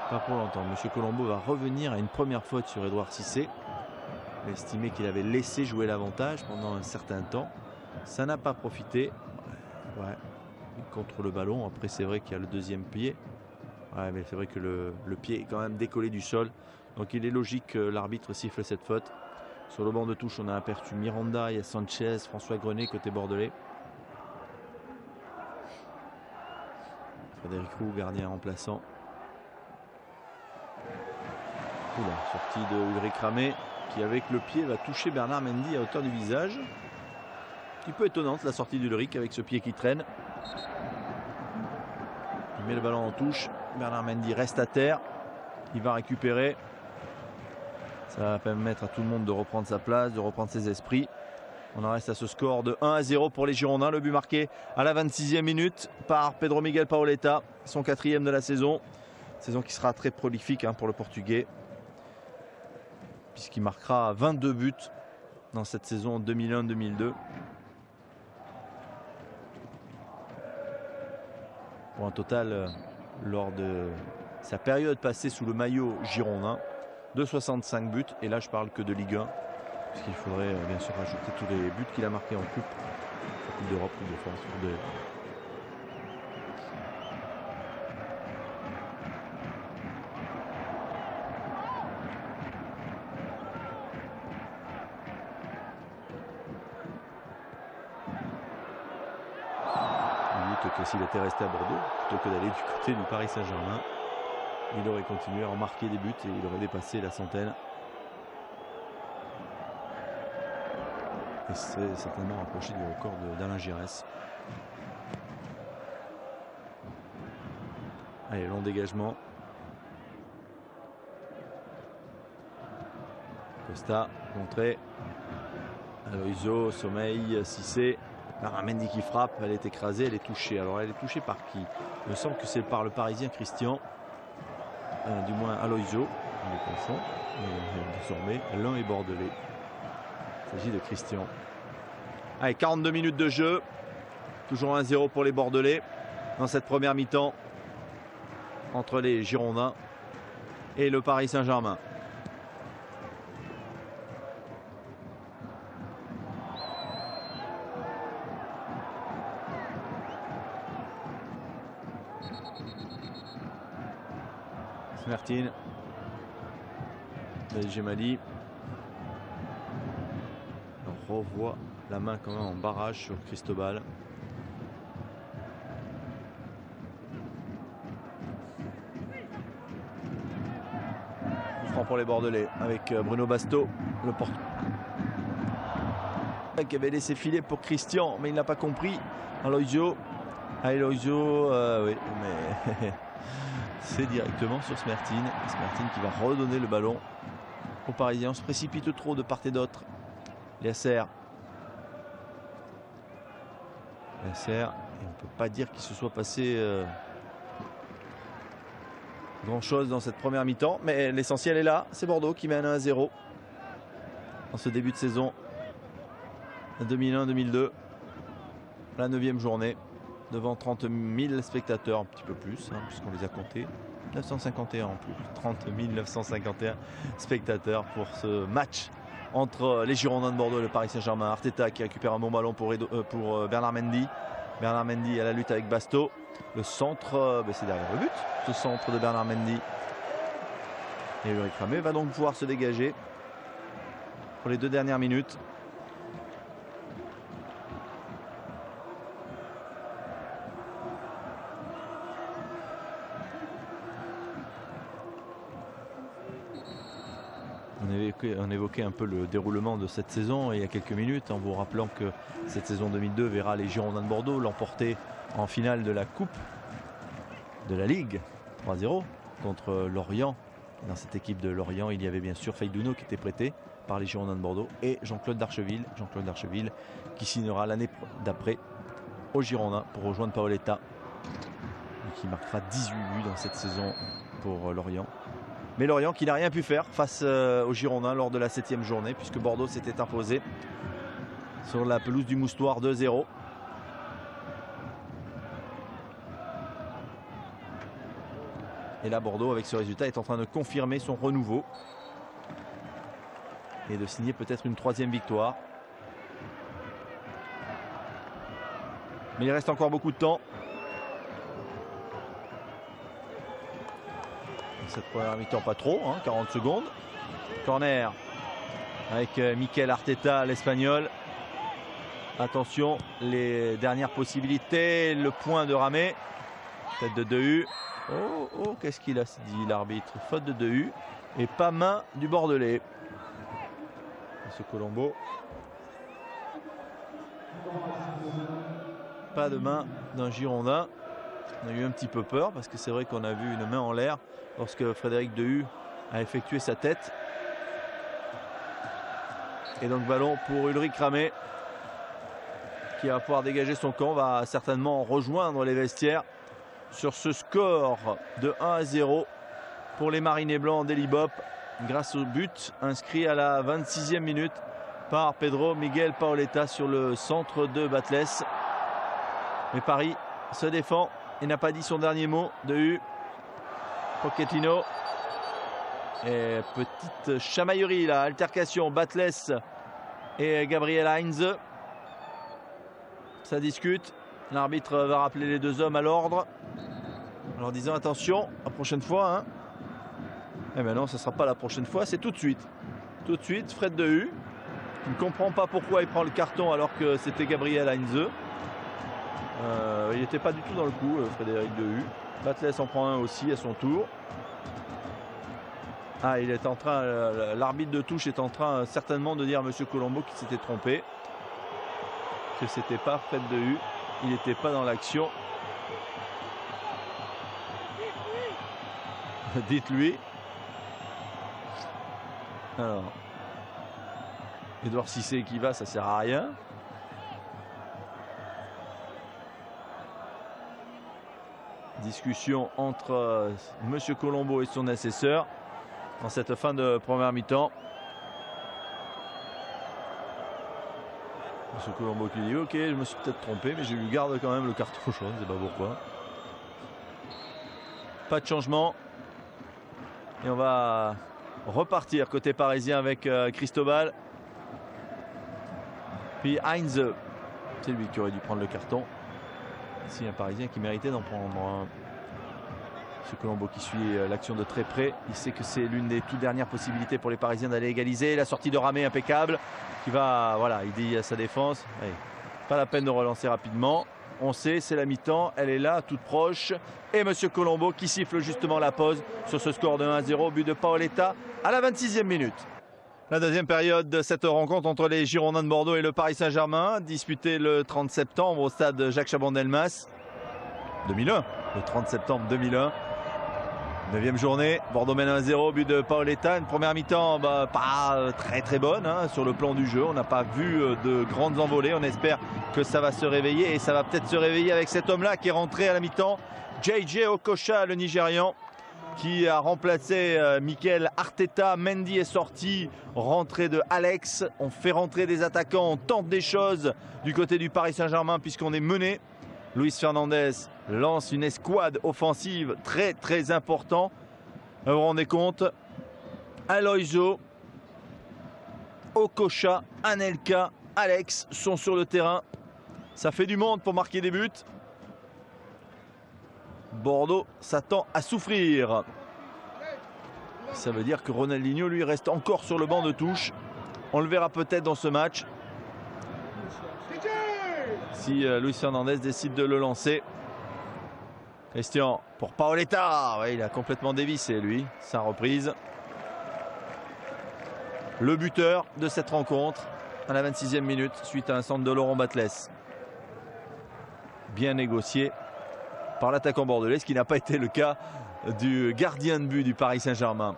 Pas pour longtemps. Monsieur Colombo va revenir à une première faute sur Edouard Cissé. Il a estimé qu'il avait laissé jouer l'avantage pendant un certain temps. Ça n'a pas profité. Ouais. Contre le ballon. Après, c'est vrai qu'il y a le deuxième pied. Ouais, mais c'est vrai que le pied est quand même décollé du sol. Donc il est logique que l'arbitre siffle cette faute. Sur le banc de touche, on a aperçu Miranda, il y a Sanchez, François Grenet côté bordelais. Frédéric Roux, gardien remplaçant. Oula, sortie de Ulrich Ramé qui avec le pied va toucher Bernard Mendy à hauteur du visage. Un petit peu étonnante la sortie d'Ulrich avec ce pied qui traîne. Il met le ballon en touche. Bernard Mendy reste à terre. Il va récupérer. Ça va permettre à tout le monde de reprendre sa place, de reprendre ses esprits. On en reste à ce score de 1-0 pour les Girondins. Le but marqué à la 26e minute par Pedro Miguel Paoletta, son 4e de la saison. Saison qui sera très prolifique pour le Portugais, puisqu'il marquera 22 buts dans cette saison 2001-2002. Pour un total, lors de sa période passée sous le maillot girondin, de 65 buts. Et là, je parle que de Ligue 1, puisqu'il faudrait bien sûr rajouter tous les buts qu'il a marqués en Coupe d'Europe, Coupe de France, Coupe de... que s'il était resté à Bordeaux, plutôt que d'aller du côté du Paris Saint-Germain, il aurait continué à en marquer des buts et il aurait dépassé la centaine. Et c'est certainement rapproché du record d'Alain Giresse. Allez, long dégagement. Costa, contré. Aloisio, sommeil, Cissé. Mendy qui frappe, elle est écrasée, elle est touchée. Alors elle est touchée par qui? Il me semble que c'est par le Parisien Christian. Du moins Aloisio. On les confond. Désormais, l'un est bordelais. Il s'agit de Christian. Allez, 42 minutes de jeu. Toujours 1-0 pour les Bordelais dans cette première mi-temps entre les Girondins et le Paris Saint-Germain. Smertin, Gemali revoit la main quand même en barrage sur Cristobal. Franc pour les Bordelais avec Bruno Basto, le porte qui avait laissé filer pour Christian, mais il n'a pas compris. Aloisio, oui, mais c'est directement sur Smertin. Smertin qui va redonner le ballon aux Parisiens. On se précipite trop de part et d'autre. Yasser. Et on ne peut pas dire qu'il se soit passé grand chose dans cette première mi-temps, mais l'essentiel est là. C'est Bordeaux qui mène 1-0 en ce début de saison 2001-2002, la 9e journée, devant 30 000 spectateurs, un petit peu plus, puisqu'on les a comptés. 951 en plus, 30 951 spectateurs pour ce match entre les Girondins de Bordeaux et le Paris Saint-Germain. Arteta qui récupère un bon ballon pour Bernard Mendy. Bernard Mendy à la lutte avec Basto. Le centre, c'est derrière le but, ce centre de Bernard Mendy. Et Ulrich Ramé va donc pouvoir se dégager pour les 2 dernières minutes. On évoquait un peu le déroulement de cette saison il y a quelques minutes, en vous rappelant que cette saison 2002 verra les Girondins de Bordeaux l'emporter en finale de la Coupe de la Ligue 3-0 contre Lorient. Dans cette équipe de Lorient, il y avait bien sûr Faïdouno qui était prêté par les Girondins de Bordeaux et Jean-Claude Darcheville. Jean-Claude Darcheville qui signera l'année d'après aux Girondins pour rejoindre Paoletta, qui marquera 18 buts dans cette saison pour Lorient. Mais Lorient qui n'a rien pu faire face aux Girondins lors de la 7e journée, puisque Bordeaux s'était imposé sur la pelouse du Moustoir 2-0. Et là, Bordeaux, avec ce résultat, est en train de confirmer son renouveau et de signer peut-être une 3e victoire. Mais il reste encore beaucoup de temps. Cette première mi-temps, pas trop, 40 secondes. Corner avec Mikel Arteta, l'Espagnol. Attention, les dernières possibilités. Le point de Ramé. Tête de Dehu. Oh, qu'est-ce qu'il a dit l'arbitre? Faute de Dehu. Et pas main du Bordelais. Ce Colombo. Pas de main d'un Girondin. On a eu un petit peu peur parce que c'est vrai qu'on a vu une main en l'air lorsque Frédéric Dehu a effectué sa tête. Et donc ballon pour Ulrich Ramé qui va pouvoir dégager son camp, va certainement rejoindre les vestiaires sur ce score de 1-0 pour les Marinés Blancs d'Elibop grâce au but inscrit à la 26e minute par Pedro Miguel Paoletta sur le centre de Batles. Mais Paris se défend et n'a pas dit son dernier mot. Dehu, Pochettino. Et petite chamaillerie là, altercation, Batles et Gabriel Heinze. Ça discute. L'arbitre va rappeler les deux hommes à l'ordre en leur disant attention, la prochaine fois. Hein. Eh bien non, ce ne sera pas la prochaine fois, c'est tout de suite. Tout de suite, Fred Dehu. Il ne comprend pas pourquoi il prend le carton alors que c'était Gabriel Heinze. Il n'était pas du tout dans le coup, Frédéric Dehu. Batles en prend un aussi à son tour. Ah, il est en train, l'arbitre de touche est en train certainement de dire à M. Colombo qu'il s'était trompé. Que c'était pas Fred Dehu. Il n'était pas dans l'action. Dites-lui. Alors. Edouard Cissé qui va, ça sert à rien. Discussion entre M. Colombo et son assesseur dans cette fin de première mi-temps. M. Colombo qui dit ok, je me suis peut-être trompé, mais je lui garde quand même le carton jaune, je ne sais pas pourquoi. Pas de changement. Et on va repartir côté parisien avec Cristobal. Puis Heinze, c'est lui qui aurait dû prendre le carton. Ici un Parisien qui méritait d'en prendre un. Ce Colombo qui suit l'action de très près. Il sait que c'est l'une des toutes dernières possibilités pour les Parisiens d'aller égaliser. La sortie de Ramé impeccable. Qui va, voilà, il dit à sa défense. Allez, pas la peine de relancer rapidement. On sait, c'est la mi-temps. Elle est là, toute proche. Et M. Colombo qui siffle justement la pause sur ce score de 1-0. But de Paoletta à la 26e minute. La deuxième période de cette rencontre entre les Girondins de Bordeaux et le Paris Saint-Germain, disputée le 30 septembre au stade Jacques Chaban-Delmas. 2001, le 30 septembre 2001. 9e journée, Bordeaux mène 1-0, but de Paoletta. Une première mi-temps pas très bonne hein, sur le plan du jeu. On n'a pas vu de grandes envolées. On espère que ça va se réveiller et ça va peut-être se réveiller avec cet homme-là qui est rentré à la mi-temps. JJ Okocha, le Nigérian, qui a remplacé Mikel Arteta. Mendy est sorti, rentrée de Alex. On fait rentrer des attaquants, on tente des choses du côté du Paris Saint-Germain puisqu'on est mené. Luis Fernandez lance une escouade offensive très important. Vous vous rendez compte, Aloisio, Okocha, Anelka, Alex sont sur le terrain. Ça fait du monde pour marquer des buts. Bordeaux s'attend à souffrir. Ça veut dire que Ronaldinho lui reste encore sur le banc de touche. On le verra peut-être dans ce match. Si Luis Fernandez décide de le lancer. Christian pour Paoletta. Ouais, il a complètement dévissé lui, sa reprise. Le buteur de cette rencontre à la 26e minute suite à un centre de Laurent Batles. Bien négocié par l'attaquant bordelais, ce qui n'a pas été le cas du gardien de but du Paris Saint-Germain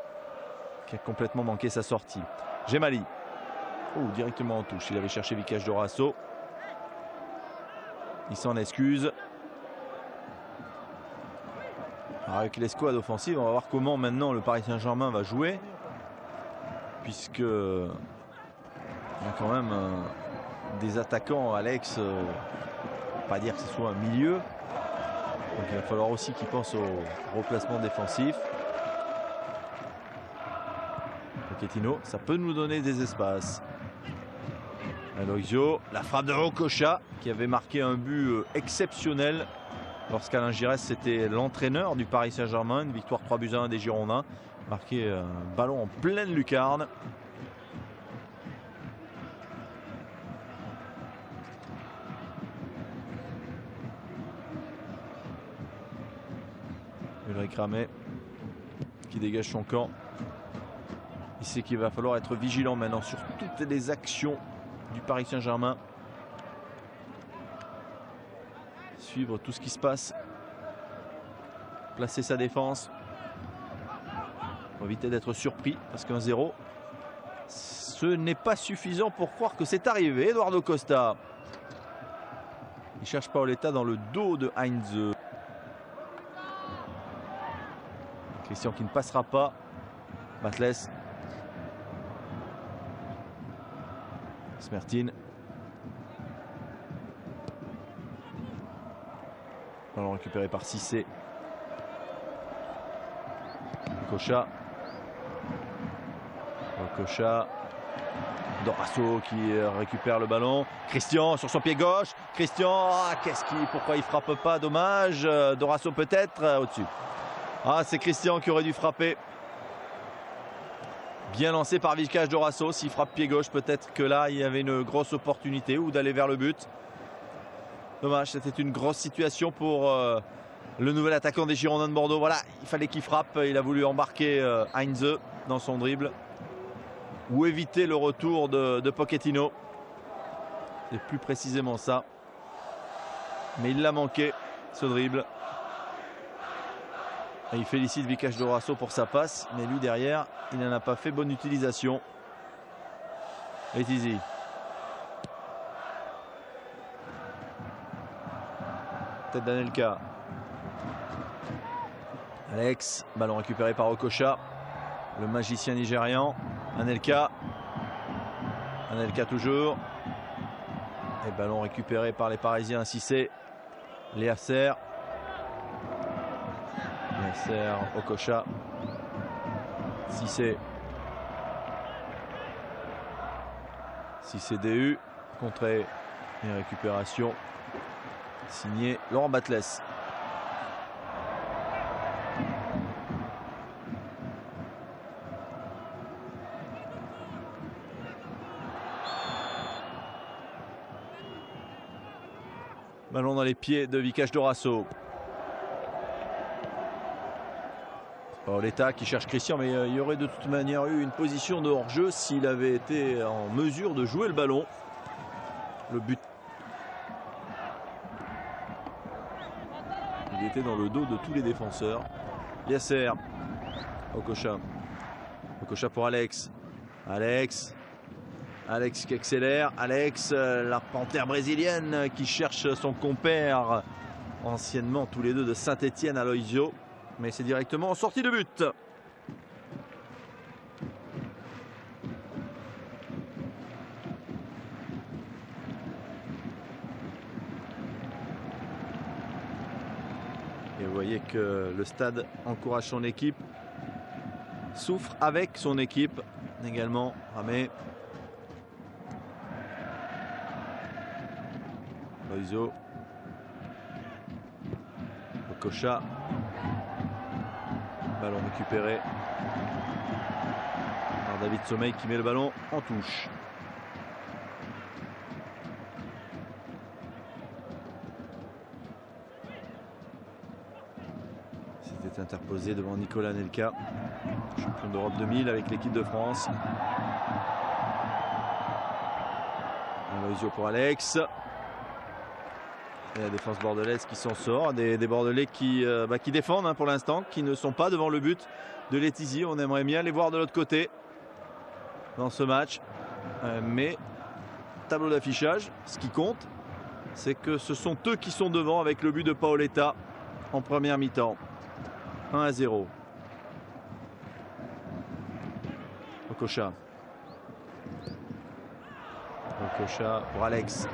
qui a complètement manqué sa sortie. Gemali. Directement en touche. Il avait cherché Vicage Dorasso. Il s'en excuse. Alors avec l'escouade offensive, on va voir comment maintenant le Paris Saint-Germain va jouer. Puisque il y a quand même des attaquants, Alex, pas dire que ce soit un milieu. Donc il va falloir aussi qu'il pense au replacement défensif. Pochettino, ça peut nous donner des espaces. Aloisio, la frappe de Okocha qui avait marqué un but exceptionnel lorsqu'Alain Giresse était l'entraîneur du Paris Saint-Germain. Une victoire 3-1 des Girondins. Marqué un ballon en pleine lucarne. Ulrich Ramé qui dégage son camp. Il sait qu'il va falloir être vigilant maintenant sur toutes les actions du Paris Saint-Germain. Suivre tout ce qui se passe placer sa défense pour éviter d'être surpris, parce qu'un 0, ce n'est pas suffisant pour croire que c'est arrivé. Eduardo Costa, il cherche Paoletta dans le dos de Heinze. Christian qui ne passera pas. Batles. Smertin. Ballon récupéré par Cissé. Okocha. Okocha. Dorasso qui récupère le ballon. Christian sur son pied gauche. Christian, pourquoi il frappe pas? Dommage. Dorasso peut-être au-dessus. Ah, c'est Christian qui aurait dû frapper. Bien lancé par Vikash Dorasso. S'il frappe pied gauche, peut-être que là, il y avait une grosse opportunité ou d'aller vers le but. Dommage, c'était une grosse situation pour le nouvel attaquant des Girondins de Bordeaux. Voilà, il fallait qu'il frappe. Il a voulu embarquer Heinze dans son dribble ou éviter le retour de Pochettino. C'est plus précisément ça. Mais il l'a manqué, ce dribble. Et il félicite Vikash Dorasso pour sa passe, mais lui derrière, il n'en a pas fait bonne utilisation. Letizy. Tête d'Anelka. Alex, ballon récupéré par Okocha, le magicien nigérian. Anelka. Anelka toujours. Et ballon récupéré par les Parisiens. Cissé. Léasser. Okocha. Cissé. Cissé DU. Contrée et récupération. Signé Laurent Batles. Ballon dans les pieds de Vikash Dorasso. Paoletta qui cherche Christian, mais il y aurait de toute manière eu une position de hors-jeu s'il avait été en mesure de jouer le ballon. Le but. Il était dans le dos de tous les défenseurs. Yasser. Okocha. Okocha pour Alex. Alex qui accélère. Alex, la panthère brésilienne qui cherche son compère. Anciennement tous les deux de Saint-Etienne, Aloisio. Mais c'est directement en sortie de but. Et vous voyez que le stade encourage son équipe. Souffre avec son équipe également. Ramé. Loiseau. Okocha. Ballon récupéré par David Sommeil qui met le ballon en touche. C'était interposé devant Nicolas Anelka, champion d'Europe 2000 avec l'équipe de France. Aloisio pour Alex. Et la défense bordelaise qui s'en sort. Des Bordelais qui défendent pour l'instant, qui ne sont pas devant le but de Letizy. On aimerait bien les voir de l'autre côté dans ce match. Mais tableau d'affichage, ce qui compte, c'est que ce sont eux qui sont devant avec le but de Paoletta en première mi-temps. 1-0. Okocha. Okocha pour Alex.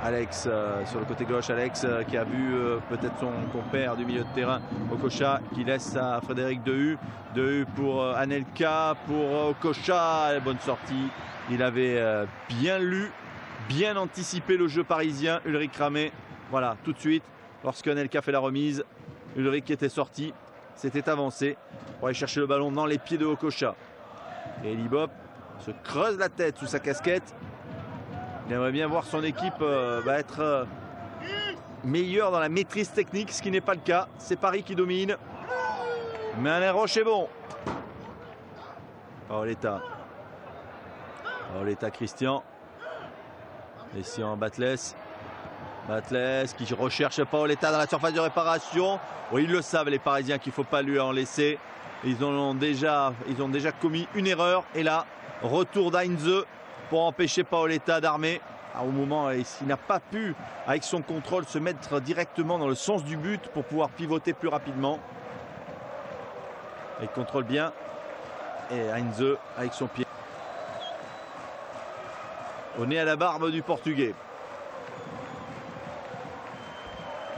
Alex sur le côté gauche. Alex qui a vu peut-être son compère du milieu de terrain. Okocha qui laisse à Frédéric Dehu. Dehu pour Anelka, pour Okocha. Bonne sortie. Il avait bien lu, bien anticipé le jeu parisien. Ulrich Ramé. Voilà, tout de suite, lorsque Anelka fait la remise, Ulrich était sorti. C'était avancé pour aller chercher le ballon dans les pieds de Okocha. Et Libop se creuse la tête sous sa casquette. Il aimerait bien voir son équipe être meilleure dans la maîtrise technique, ce qui n'est pas le cas. C'est Paris qui domine. Mais Alain Roche est bon. Paoletta. Paoletta Christian. Ici en Batles. Batles qui recherche Paoletta dans la surface de réparation. Oui, ils le savent les Parisiens qu'il ne faut pas lui en laisser. Ils ont déjà commis une erreur. Et là, retour d'Heinze pour empêcher Paoletta d'armer. Au moment, il n'a pas pu, avec son contrôle, se mettre directement dans le sens du but pour pouvoir pivoter plus rapidement. Il contrôle bien. Et Heinze avec son pied. Au nez à la barbe du Portugais.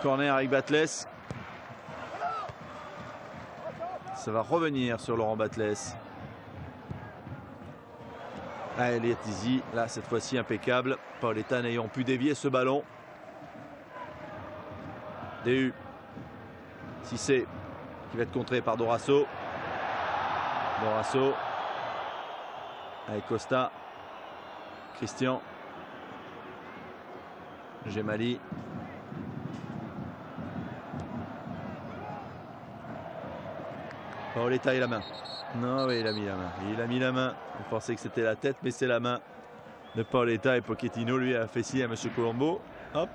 Corner avec Batles. Ça va revenir sur Laurent Batles. Ah, Elliott Easy, là cette fois-ci impeccable. Paoletta n'ayant pu dévier ce ballon. DU. Cissé qui va être contré par Dorasso. Dorasso. Avec Costa. Christian. Gemali. Paoletta et la main. Non, oui, il a mis la main. Il a mis la main. On pensait que c'était la tête, mais c'est la main de Paoletta. Et Pochettino, lui, a fait signe à M. Colombo. Hop.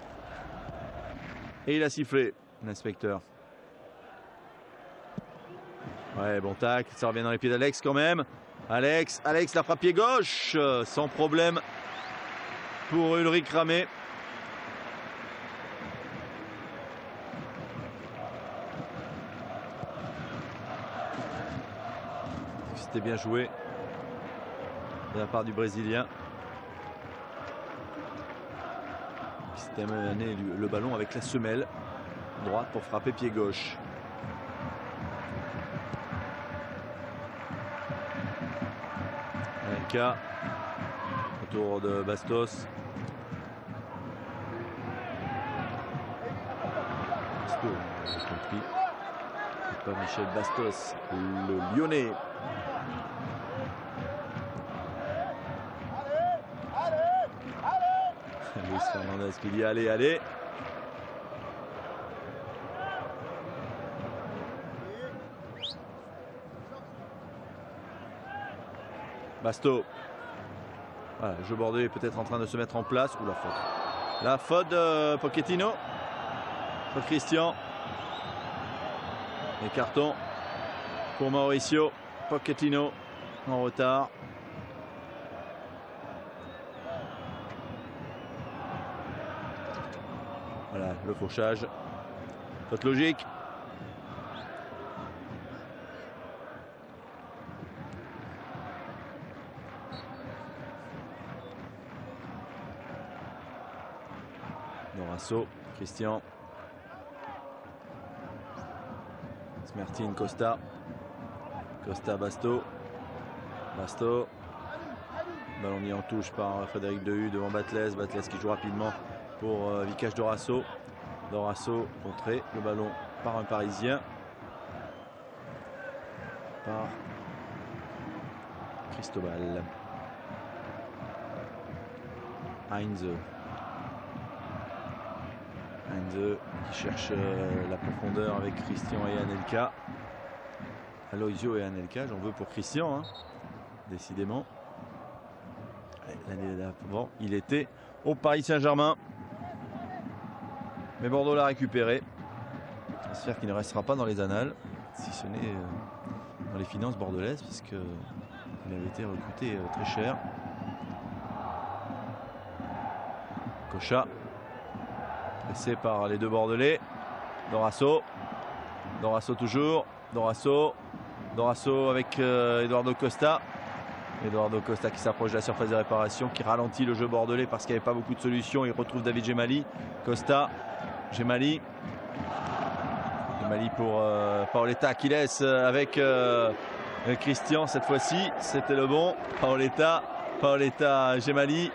Et il a sifflé, l'inspecteur. Ouais, bon tac. Ça revient dans les pieds d'Alex quand même. Alex la frappe pied gauche. Sans problème pour Ulrich Ramé. C'était bien joué de la part du Brésilien. Qui s'était amené le ballon avec la semelle droite pour frapper pied gauche. Anelka. Autour de Bastos. Bastos, compris. Pas Michel Bastos, le Lyonnais. Luis Fernandez qui dit allez. Basto. Voilà, le jeu bordelais est peut-être en train de se mettre en place. Ou la faute. La faute de Pochettino. Pour Christian. Et carton pour Mauricio. Pochettino en retard. Voilà le fauchage. Faute logique. Dorasso, Christian. Smertin, Costa. Costa, Basto. Basto. Ballon mis en touche par Frédéric Dehu devant Batles. Batles qui joue rapidement pour Vikash Dorasso. Dorasso contré. Le ballon par un Parisien. Par Cristobal. Heinze. Heinze qui cherche la profondeur avec Christian et Anelka. Aloisio et Anelka, j'en veux pour Christian, hein, décidément. L'année d'avant, il était au Paris Saint-Germain. Mais Bordeaux l'a récupéré. J'espère qu'il ne restera pas dans les annales, si ce n'est dans les finances bordelaises, parce qu'il avait été recruté très cher. Kocha. Pressé par les deux Bordelais. Dorasso. Dorasso toujours. Dorasso. Dorasso avec Eduardo Costa. Eduardo Costa qui s'approche de la surface de réparation, qui ralentit le jeu bordelais parce qu'il n'y avait pas beaucoup de solutions. Il retrouve David Gemali. Costa. Gemali. Gemali pour Paoletta qui laisse avec Christian cette fois-ci. C'était le bon. Paoletta. Paoletta, Gemali.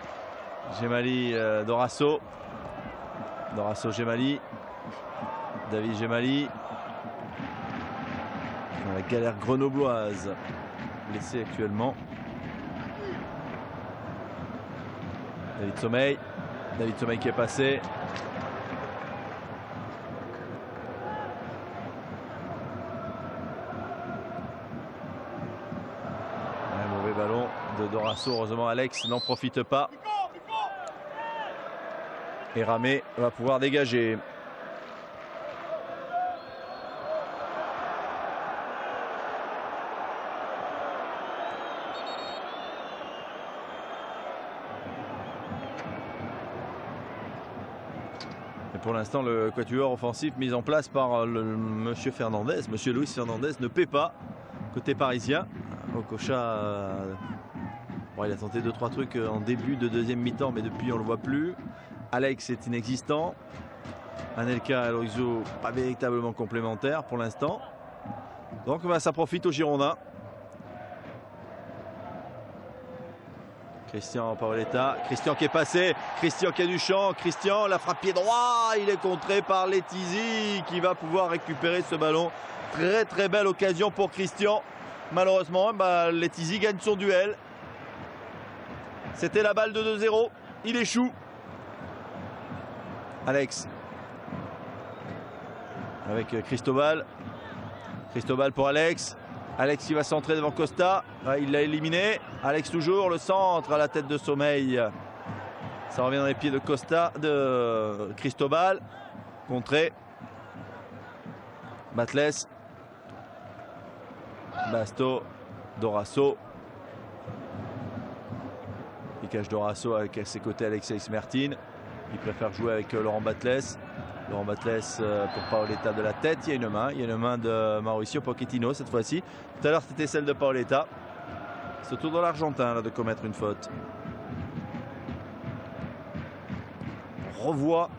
Gemali, Dorasso. Dorasso, Gemali. David Gemali. Dans la galère grenobloise. Blessé actuellement. David Sommeil. David Sommeil qui est passé. Un mauvais ballon de Dorasso. Heureusement, Alex n'en profite pas. Et Ramé va pouvoir dégager. Et pour l'instant, le quatuor offensif mis en place par monsieur Luis Fernandez ne paie pas côté parisien. Okocha, bon, il a tenté 2-3 trucs en début de deuxième mi-temps, mais depuis on ne le voit plus. Alex est inexistant. Anelka et Aloisio pas véritablement complémentaires pour l'instant. Donc bah, ça profite aux Girondins. Christian Paoletta, Christian qui est passé, Christian qui a du champ, Christian la frappe pied droit, il est contré par Letizy qui va pouvoir récupérer ce ballon. Très très belle occasion pour Christian. Malheureusement, bah, Letizy gagne son duel. C'était la balle de 2-0, il échoue. Alex avec Cristobal. Cristobal pour Alex. Alex qui va centrer devant Costa. Il l'a éliminé. Alex toujours, le centre à la tête de Sommeil. Ça revient dans les pieds de Costa, de Cristobal. Contré. Batles. Basto. Dorasso. Il cache Dorasso avec à ses côtés Alexei Smertin. Il préfère jouer avec Laurent Batles. Laurent Batles pour Paoletta de la tête. Il y a une main. Il y a une main de Mauricio Pochettino cette fois-ci. Tout à l'heure c'était celle de Paoletta. C'est au tour de l'Argentin de commettre une faute. On revoit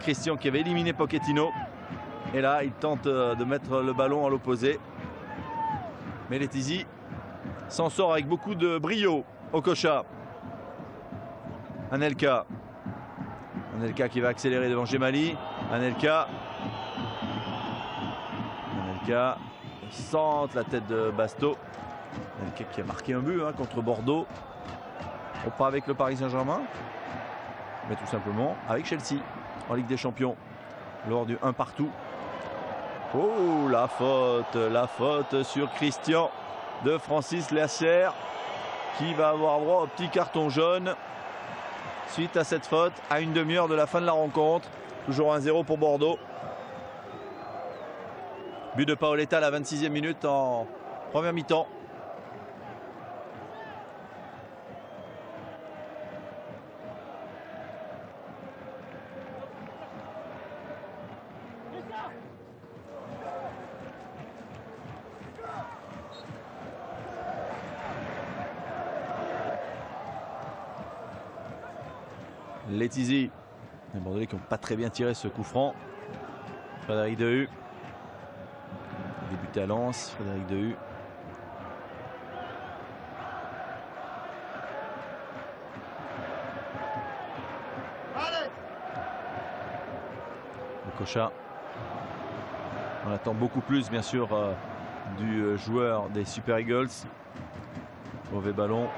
Christian qui avait éliminé Pochettino. Et là il tente de mettre le ballon à l'opposé. Mais Letizy s'en sort avec beaucoup de brio. Okocha. Anelka. Anelka qui va accélérer devant Gemali. Anelka centre la tête de Basto. Anelka qui a marqué un but contre Bordeaux. Pas avec le Paris Saint-Germain, mais tout simplement avec Chelsea en Ligue des Champions lors du 1 partout. Oh la faute sur Christian de Francis Lasser qui va avoir droit au petit carton jaune. Suite à cette faute, à une demi-heure de la fin de la rencontre. Toujours 1-0 pour Bordeaux. But de Paoletta à la 26e minute en première mi-temps. Letizy. Les Bordelais qui n'ont pas très bien tiré ce coup franc. Frédéric Dehu. Débuté à Lens, Frédéric Dehu. Okocha. On attend beaucoup plus bien sûr du joueur des Super Eagles. Mauvais ballon.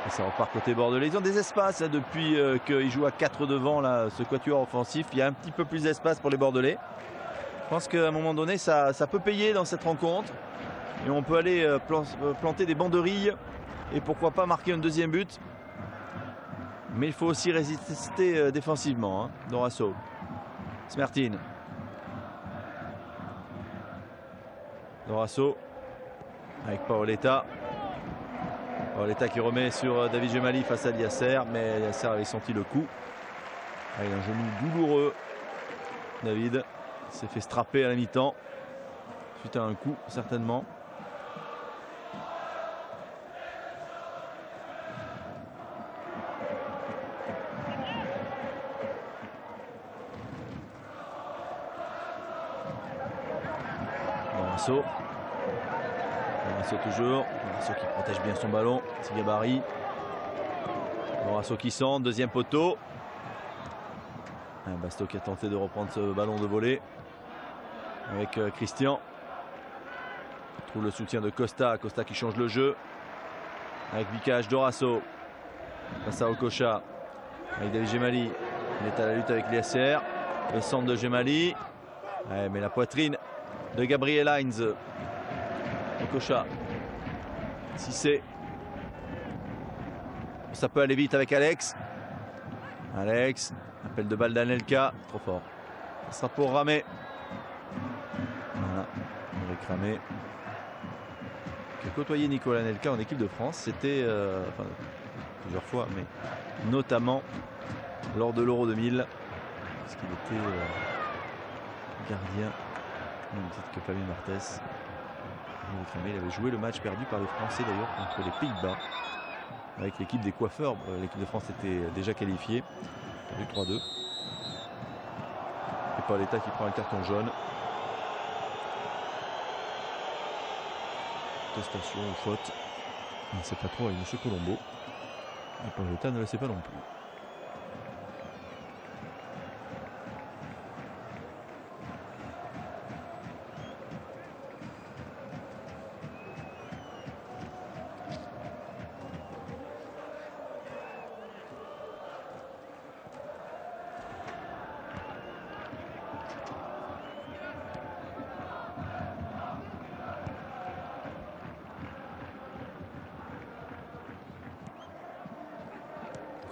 Et ça repart côté bordelais. Ils ont des espaces depuis qu'ils jouent à 4 devant là, ce quatuor offensif. Il y a un petit peu plus d'espace pour les Bordelais. Je pense qu'à un moment donné, ça peut payer dans cette rencontre. Et on peut aller planter des banderilles. Et pourquoi pas marquer un deuxième but. Mais il faut aussi résister défensivement. Dorasso. Smertin. Dorasso. Avec Paoletta. Paoletta qui remet sur David Gemali face à Yasser, mais Yasser avait senti le coup. Avec un genou douloureux. David s'est fait strapper à la mi-temps. Suite à un coup, certainement. Dorasso. Dorasso toujours. Dorasso qui protège bien son ballon. C'est gabarit. Dorasso qui centre. Deuxième poteau. Basto qui a tenté de reprendre ce ballon de volée. Avec Christian. On trouve le soutien de Costa. Costa qui change le jeu. Avec Vicage. Dorasso. Face à Okocha. Avec David Gemali. Il est à la lutte avec l'ISR. Le centre de Gemali. Ouais, mais la poitrine de Gabriel Heinz. Okocha. Cissé. Ça peut aller vite avec Alex. Alex, appel de balle d'Anelka, trop fort. Ça sera pour Ramé. Voilà, Eric Ramé. Qui a côtoyé Nicolas Anelka en équipe de France. C'était enfin, plusieurs fois, mais notamment lors de l'Euro 2000. Parce qu'il était gardien, au même titre que Fabien Barthez. Eric Ramé, il avait joué le match perdu par les Français d'ailleurs contre les Pays-Bas. Avec l'équipe des coiffeurs, l'équipe de France était déjà qualifiée. Perdu 3-2. Et Paoletta qui prend un carton jaune. Contestation ou faute. On ne sait pas trop avec M. Colombo. Et Paoletta ne le sait pas non plus.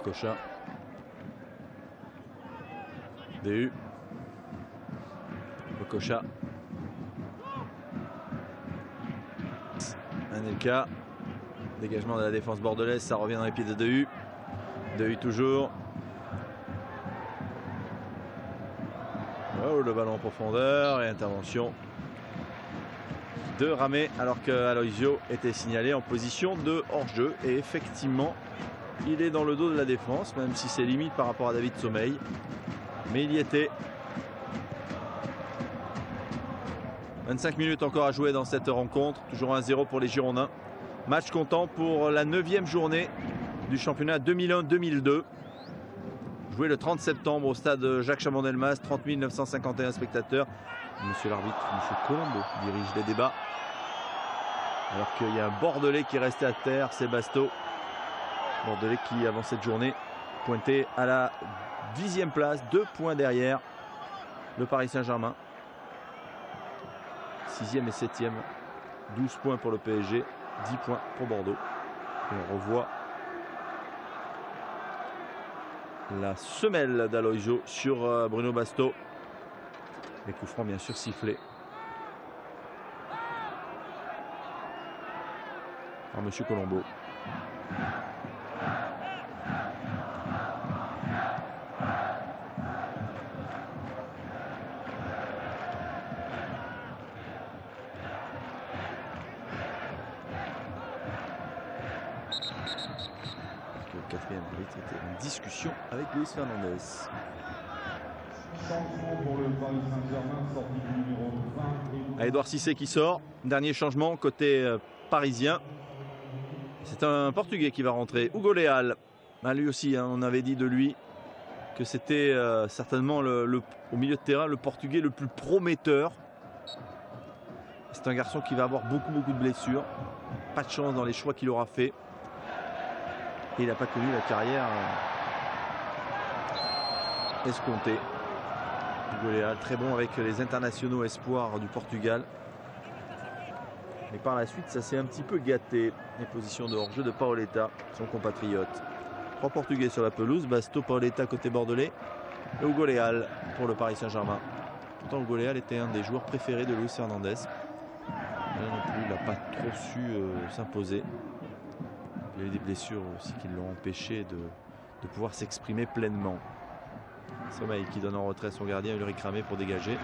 Cocha. DU. Cocha. Anelka. Dégagement de la défense bordelaise, ça revient dans les pieds de DU. DU toujours. Oh, le ballon en profondeur et intervention de Ramé alors que Aloisio était signalé en position de hors-jeu. Et effectivement, il est dans le dos de la défense, même si c'est limite par rapport à David Sommeil. Mais il y était. 25 minutes encore à jouer dans cette rencontre. Toujours 1-0 pour les Girondins. Match comptant pour la 9e journée du championnat 2001-2002. Joué le 30 septembre au stade Jacques Chaban-Delmas. 30 951 spectateurs. Monsieur l'arbitre, Monsieur Colombo, dirige les débats. Alors qu'il y a un Bordelais qui est resté à terre, c'est Basto. Bordelais qui, avant cette journée, pointait à la 10e place, 2 points derrière le Paris Saint-Germain. 6e et 7e, 12 points pour le PSG, 10 points pour Bordeaux. Et on revoit la semelle d'Aloisio sur Bruno Basto. Les coups francs bien sûr sifflés par Monsieur Colombo. Le 4e arbitre était en discussion avec Luis Fernandez. Edouard Cissé qui sort. Dernier changement côté parisien. C'est un Portugais qui va rentrer. Hugo Leal. Lui aussi, hein, on avait dit de lui que c'était certainement au milieu de terrain le Portugais le plus prometteur. C'est un garçon qui va avoir beaucoup de blessures. Pas de chance dans les choix qu'il aura fait. Et il n'a pas connu la carrière escomptée. Hugo Leal, très bon avec les internationaux espoirs du Portugal. Mais par la suite, ça s'est un petit peu gâté. Les positions de hors-jeu de Paoletta, son compatriote. 3 Portugais sur la pelouse. Basto, Paoletta côté bordelais. Et Hugo Leal pour le Paris Saint-Germain. Pourtant, Hugo Leal était un des joueurs préférés de Luis Fernandez. Là non plus, il n'a pas trop su s'imposer. Il y a eu des blessures aussi qui l'ont empêché de pouvoir s'exprimer pleinement. Sommeil qui donne en retrait son gardien Ulrich Ramé pour dégager.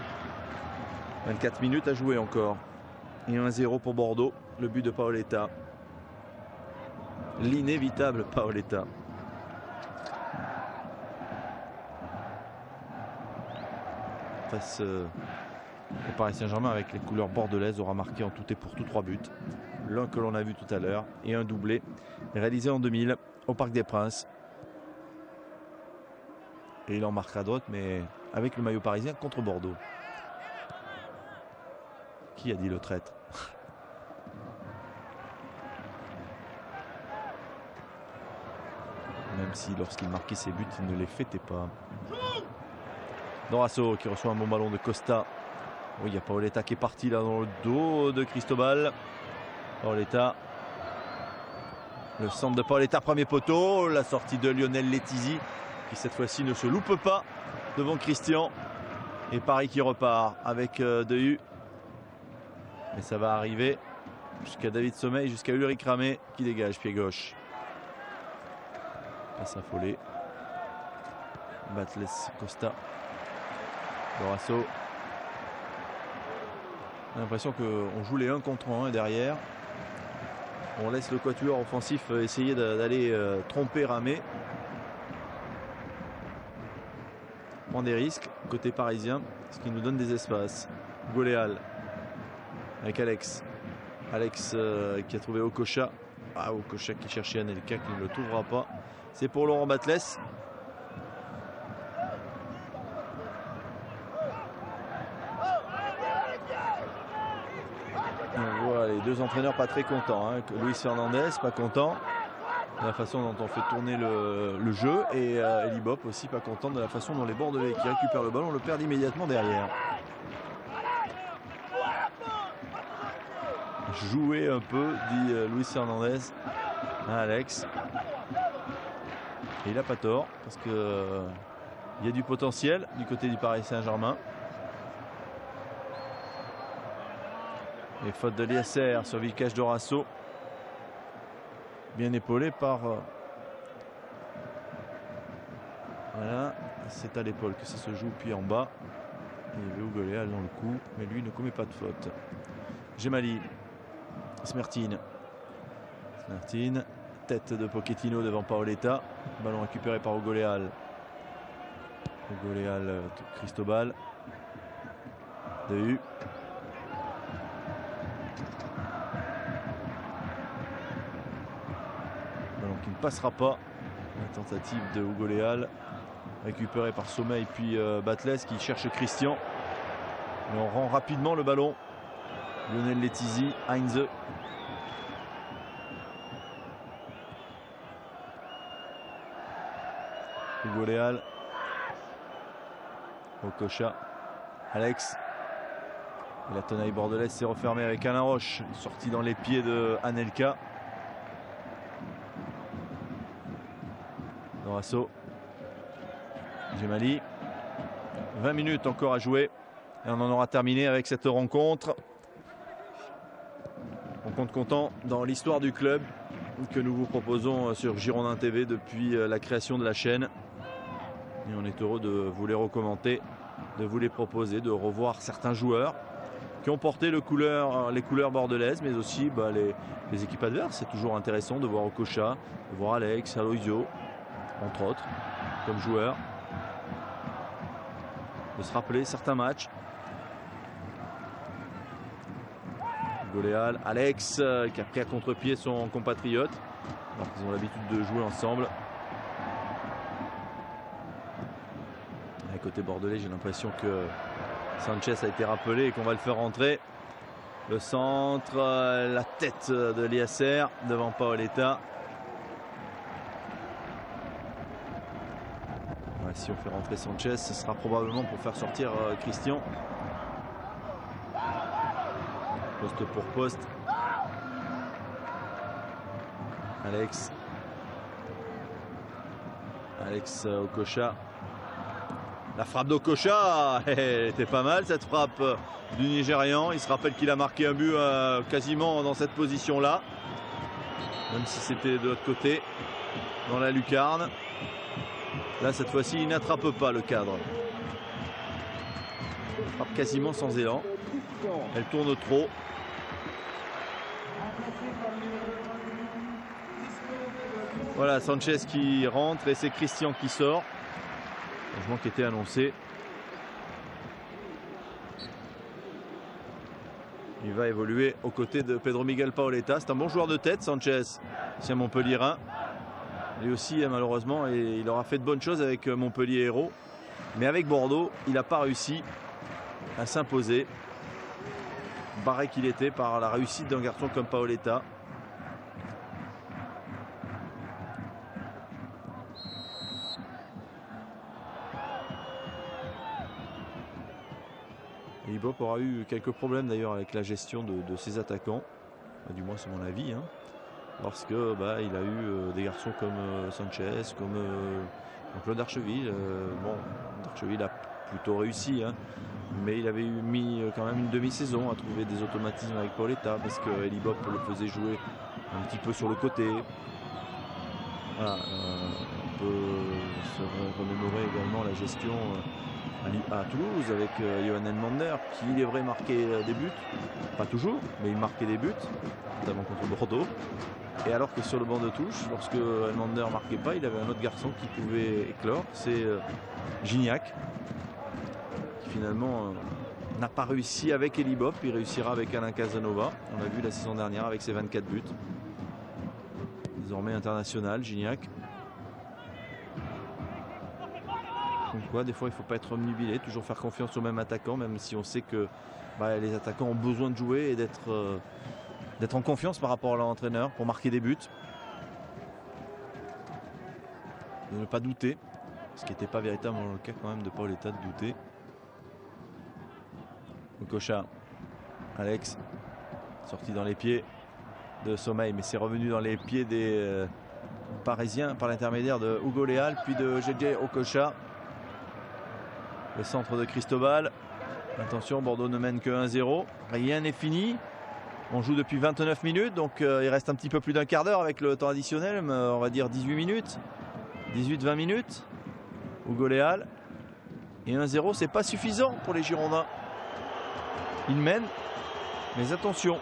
24 minutes à jouer encore. Et 1-0 pour Bordeaux. Le but de Paoletta. L'inévitable Paoletta. Face au Paris Saint-Germain avec les couleurs bordelaises aura marqué en tout et pour tout 3 buts. L'un que l'on a vu tout à l'heure et un doublé réalisé en 2000 au Parc des Princes. Et il en marquera d'autres, mais avec le maillot parisien contre Bordeaux. Qui a dit le traître? Même si lorsqu'il marquait ses buts, il ne les fêtait pas. Dorasso qui reçoit un bon ballon de Costa. Oui, il y a Paoletta qui est parti là dans le dos de Cristobal. Paoletta. Le centre de Paoletta, premier poteau. La sortie de Lionel Letizy. qui cette fois-ci ne se loupe pas devant Christian. Et Paris qui repart avec Dehu. Et ça va arriver jusqu'à David Sommeil, jusqu'à Ulrich Ramé qui dégage pied gauche. Passe affolé. Batles, Costa, Dorasso. On a l'impression qu'on joue les 1 contre 1 derrière. On laisse le quatuor offensif essayer d'aller tromper Ramé. Prend des risques côté parisien, ce qui nous donne des espaces. Goléal avec Alex. Alex qui a trouvé Okocha. Ah, Okocha qui cherchait Anelka, qui ne le trouvera pas. C'est pour Laurent Batles. On voit les deux entraîneurs pas très contents. Hein. Luis Fernandez pas content de la façon dont on fait tourner le jeu, et Eli Bop aussi pas content de la façon dont les Bordelais qui récupèrent le ballon le perdent immédiatement derrière. Jouer un peu, dit Luis Fernandez à Alex. Et il n'a pas tort, parce que il y a du potentiel du côté du Paris Saint-Germain. Et faute de Liasser sur Vilcach Dorasso. Bien épaulé par... Voilà, c'est à l'épaule que ça se joue, puis en bas. Il y avait Goléal dans le coup, mais lui ne commet pas de faute. Gemali. Smertin. Smertin. Tête de Pochettino devant Paoletta. Ballon récupéré par Goléal. Goléal, Cristobal. Dehu. Ballon qui ne passera pas. La tentative de Hugo Léal. Récupéré par Sommeil, puis Batles qui cherche Christian. Et on rend rapidement le ballon. Lionel Letizy, Heinze. Hugo Léal. Okocha. Alex. Et la tenaille bordelaise s'est refermée avec Alain Roche. Sorti dans les pieds de Anelka. Dorasso. Gemali. 20 minutes encore à jouer. Et on en aura terminé avec cette rencontre. On compte content dans l'histoire du club que nous vous proposons sur Girondin TV depuis la création de la chaîne. Et on est heureux de vous les recommenter, de vous les proposer, de revoir certains joueurs qui ont porté les couleurs bordelaises, mais aussi les équipes adverses. C'est toujours intéressant de voir Okocha, de voir Alex, Aloisio, entre autres, comme joueurs. De se rappeler certains matchs. Goléal, Alex qui a pris à contre-pied son compatriote. Alors qu'ils ont l'habitude de jouer ensemble. Et côté bordelais, j'ai l'impression que Sanchez a été rappelé et qu'on va le faire rentrer. Le centre, la tête de Liasser devant Paoletta. Ouais, si on fait rentrer Sanchez, ce sera probablement pour faire sortir Christian. Poste pour poste. Alex. Alex Okocha. La frappe d'Okocha, elle était pas mal cette frappe du Nigérian. Il se rappelle qu'il a marqué un but quasiment dans cette position-là. Même si c'était de l'autre côté, dans la lucarne. Là, cette fois-ci, il n'attrape pas le cadre. Il frappe quasiment sans élan. Elle tourne trop. Voilà, Sanchez qui rentre et c'est Christian qui sort. Changement qui était annoncé. Il va évoluer aux côtés de Pedro Miguel Paoletta. C'est un bon joueur de tête, Sanchez. C'est un Montpellierin. Lui aussi, malheureusement, et il aura fait de bonnes choses avec Montpellier Hérault. Mais avec Bordeaux, il n'a pas réussi à s'imposer. Barré qu'il était par la réussite d'un garçon comme Paoletta. Et Ibop aura eu quelques problèmes d'ailleurs avec la gestion de ses attaquants. Du moins c'est mon avis. Hein. lorsque il a eu des garçons comme Sanchez, comme Claude Archeville. Bon, Archeville a plutôt réussi, hein, mais il avait mis quand même une demi-saison à trouver des automatismes avec Paoletta, parce que Eli Bopp le faisait jouer un petit peu sur le côté. Voilà, on peut se remémorer également la gestion à Toulouse avec Johan Elmander, qui il est vrai marquait des buts, pas toujours, mais il marquait des buts, notamment contre Bordeaux. Et alors que sur le banc de touche, lorsque Elmander ne marquait pas, il avait un autre garçon qui pouvait éclore, c'est Gignac, qui finalement n'a pas réussi avec Eli Bopp. Il réussira avec Alain Casanova, on l'a vu la saison dernière avec ses 24 buts. Désormais international, Gignac. Donc quoi, des fois il ne faut pas être omnubilé, toujours faire confiance au même attaquant, même si on sait que les attaquants ont besoin de jouer et d'être en confiance par rapport à leur entraîneur pour marquer des buts. De ne pas douter, ce qui n'était pas véritablement le cas quand même de Paoletta, de douter. Okocha, Alex, sorti dans les pieds de Sommeil, mais c'est revenu dans les pieds des Parisiens par l'intermédiaire de Hugo Léal, puis de JJ Okocha. Le centre de Cristobal. Attention, Bordeaux ne mène que 1-0. Rien n'est fini. On joue depuis 29 minutes, donc il reste un petit peu plus d'un quart d'heure avec le temps additionnel, mais on va dire 18 minutes. 18-20 minutes. Hugo Léal. Et 1-0, c'est pas suffisant pour les Girondins. Ils mènent, mais attention.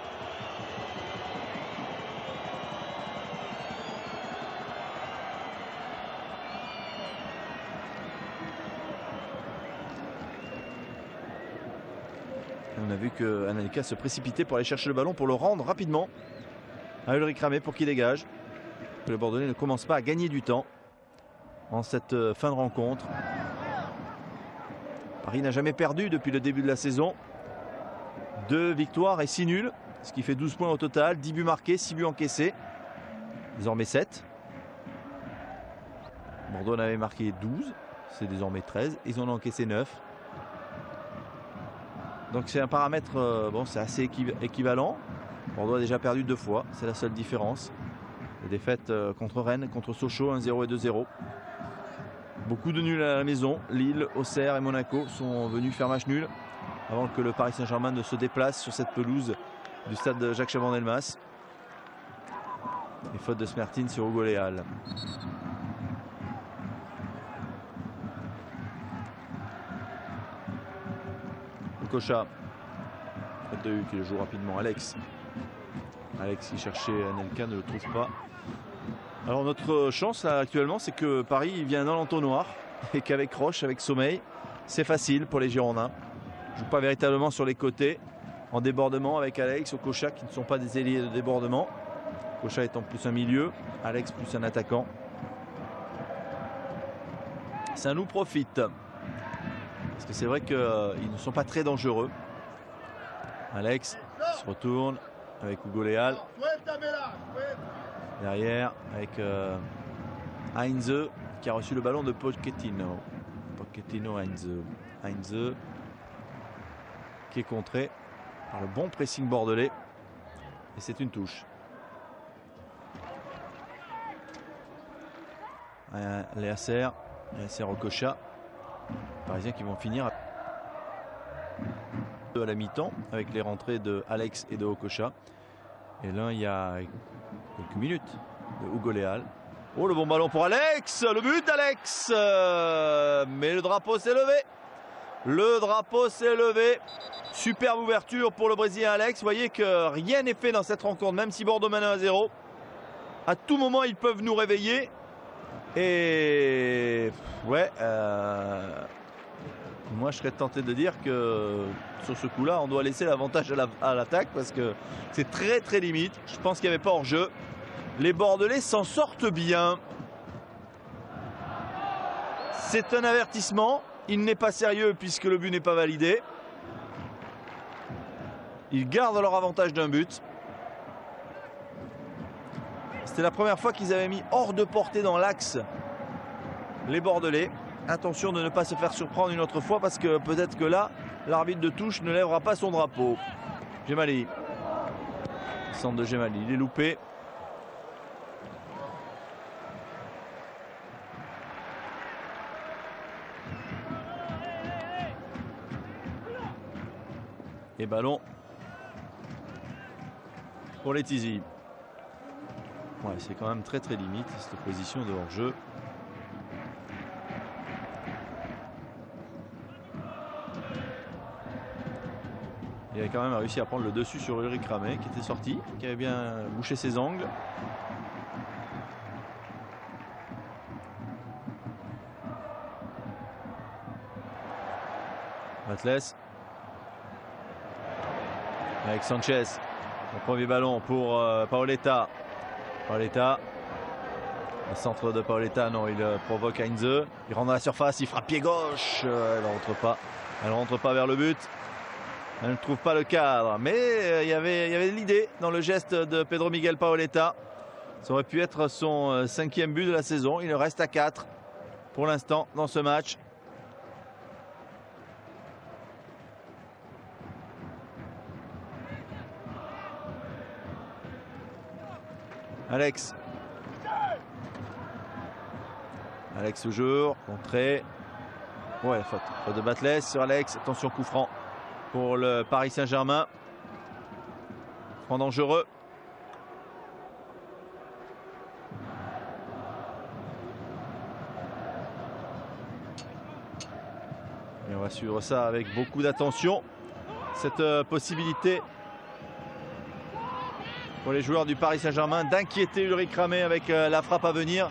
On a vu que Anelka se précipitait pour aller chercher le ballon, pour le rendre rapidement à Ulrich Ramé pour qu'il dégage. Que le Bordelais ne commence pas à gagner du temps en cette fin de rencontre. Paris n'a jamais perdu depuis le début de la saison. 2 victoires et 6 nuls, ce qui fait 12 points au total, 10 buts marqués, 6 buts encaissés. Désormais 7. Bordeaux en avait marqué 12, c'est désormais 13. Ils en ont encaissé 9. Donc c'est un paramètre, c'est assez équivalent. Bordeaux a déjà perdu 2 fois, c'est la seule différence. Les défaites contre Rennes, contre Sochaux, 1-0 et 2-0. Beaucoup de nuls à la maison. Lille, Auxerre et Monaco sont venus faire match nul avant que le Paris Saint-Germain ne se déplace sur cette pelouse du stade Jacques Chaban-Delmas. Et faute de Smertin sur Hugo Léal. Okocha, faute de qui le joue rapidement. Alex qui cherchait Anelka, ne le trouve pas. Alors notre chance là, actuellement, c'est que Paris vient dans l'entonnoir et qu'avec Roche, avec Sommeil, c'est facile pour les Girondins. Ils ne jouent pas véritablement sur les côtés, en débordement avec Alex, Okocha qui ne sont pas des ailiers de débordement. Okocha étant plus un milieu, Alex plus un attaquant. Ça nous profite. Parce que c'est vrai qu'ils ne sont pas très dangereux. Alex se retourne avec Hugo Léal. Derrière avec Heinze qui a reçu le ballon de Pochettino. Heinze qui est contré par le bon pressing bordelais. Et c'est une touche. Léacer Okocha. Parisiens qui vont finir à la mi-temps avec les rentrées de Alex et de Okocha. Et là, il y a quelques minutes de Hugo Léal. Oh, le bon ballon pour Alex. Le but d'Alex. Mais le drapeau s'est levé. Le drapeau s'est levé. Superbe ouverture pour le Brésilien Alex. Vous voyez que rien n'est fait dans cette rencontre, même si Bordeaux mène 1-0. À tout moment, ils peuvent nous réveiller. Et ouais, moi je serais tenté de dire que sur ce coup-là, on doit laisser l'avantage à l'attaque parce que c'est très très limite. Je pense qu'il n'y avait pas hors-jeu. Les Bordelais s'en sortent bien. C'est un avertissement. Il n'est pas sérieux puisque le but n'est pas validé. Ils gardent leur avantage d'un but. C'était la première fois qu'ils avaient mis hors de portée dans l'axe les Bordelais. Attention de ne pas se faire surprendre une autre fois parce que peut-être que là, l'arbitre de touche ne lèvera pas son drapeau. Gemali. Centre de Gemali. Il est loupé. Et ballon pour les Tizi. Ouais, c'est quand même très limite cette position de hors-jeu. Il a quand même réussi à prendre le dessus sur Ulrich Ramé qui était sorti, qui avait bien bouché ses angles. Batles avec Sanchez. Le premier ballon pour Paoletta. Paoletta. Le centre de Paoletta, non, il provoque Heinze. Il rentre dans la surface, il frappe pied gauche. Elle ne rentre pas. Elle ne rentre pas vers le but. Elle ne trouve pas le cadre. Mais il y avait l'idée dans le geste de Pedro Miguel Paoletta. Ça aurait pu être son 5e but de la saison. Il en reste à 4 pour l'instant dans ce match. Alex. Alex toujours, contré. Ouais, faute. Faute de Batles sur Alex. Attention, coup franc pour le Paris Saint-Germain. Franc dangereux. Et on va suivre ça avec beaucoup d'attention. Cette possibilité pour les joueurs du Paris Saint-Germain d'inquiéter Ulrich Ramé avec la frappe à venir.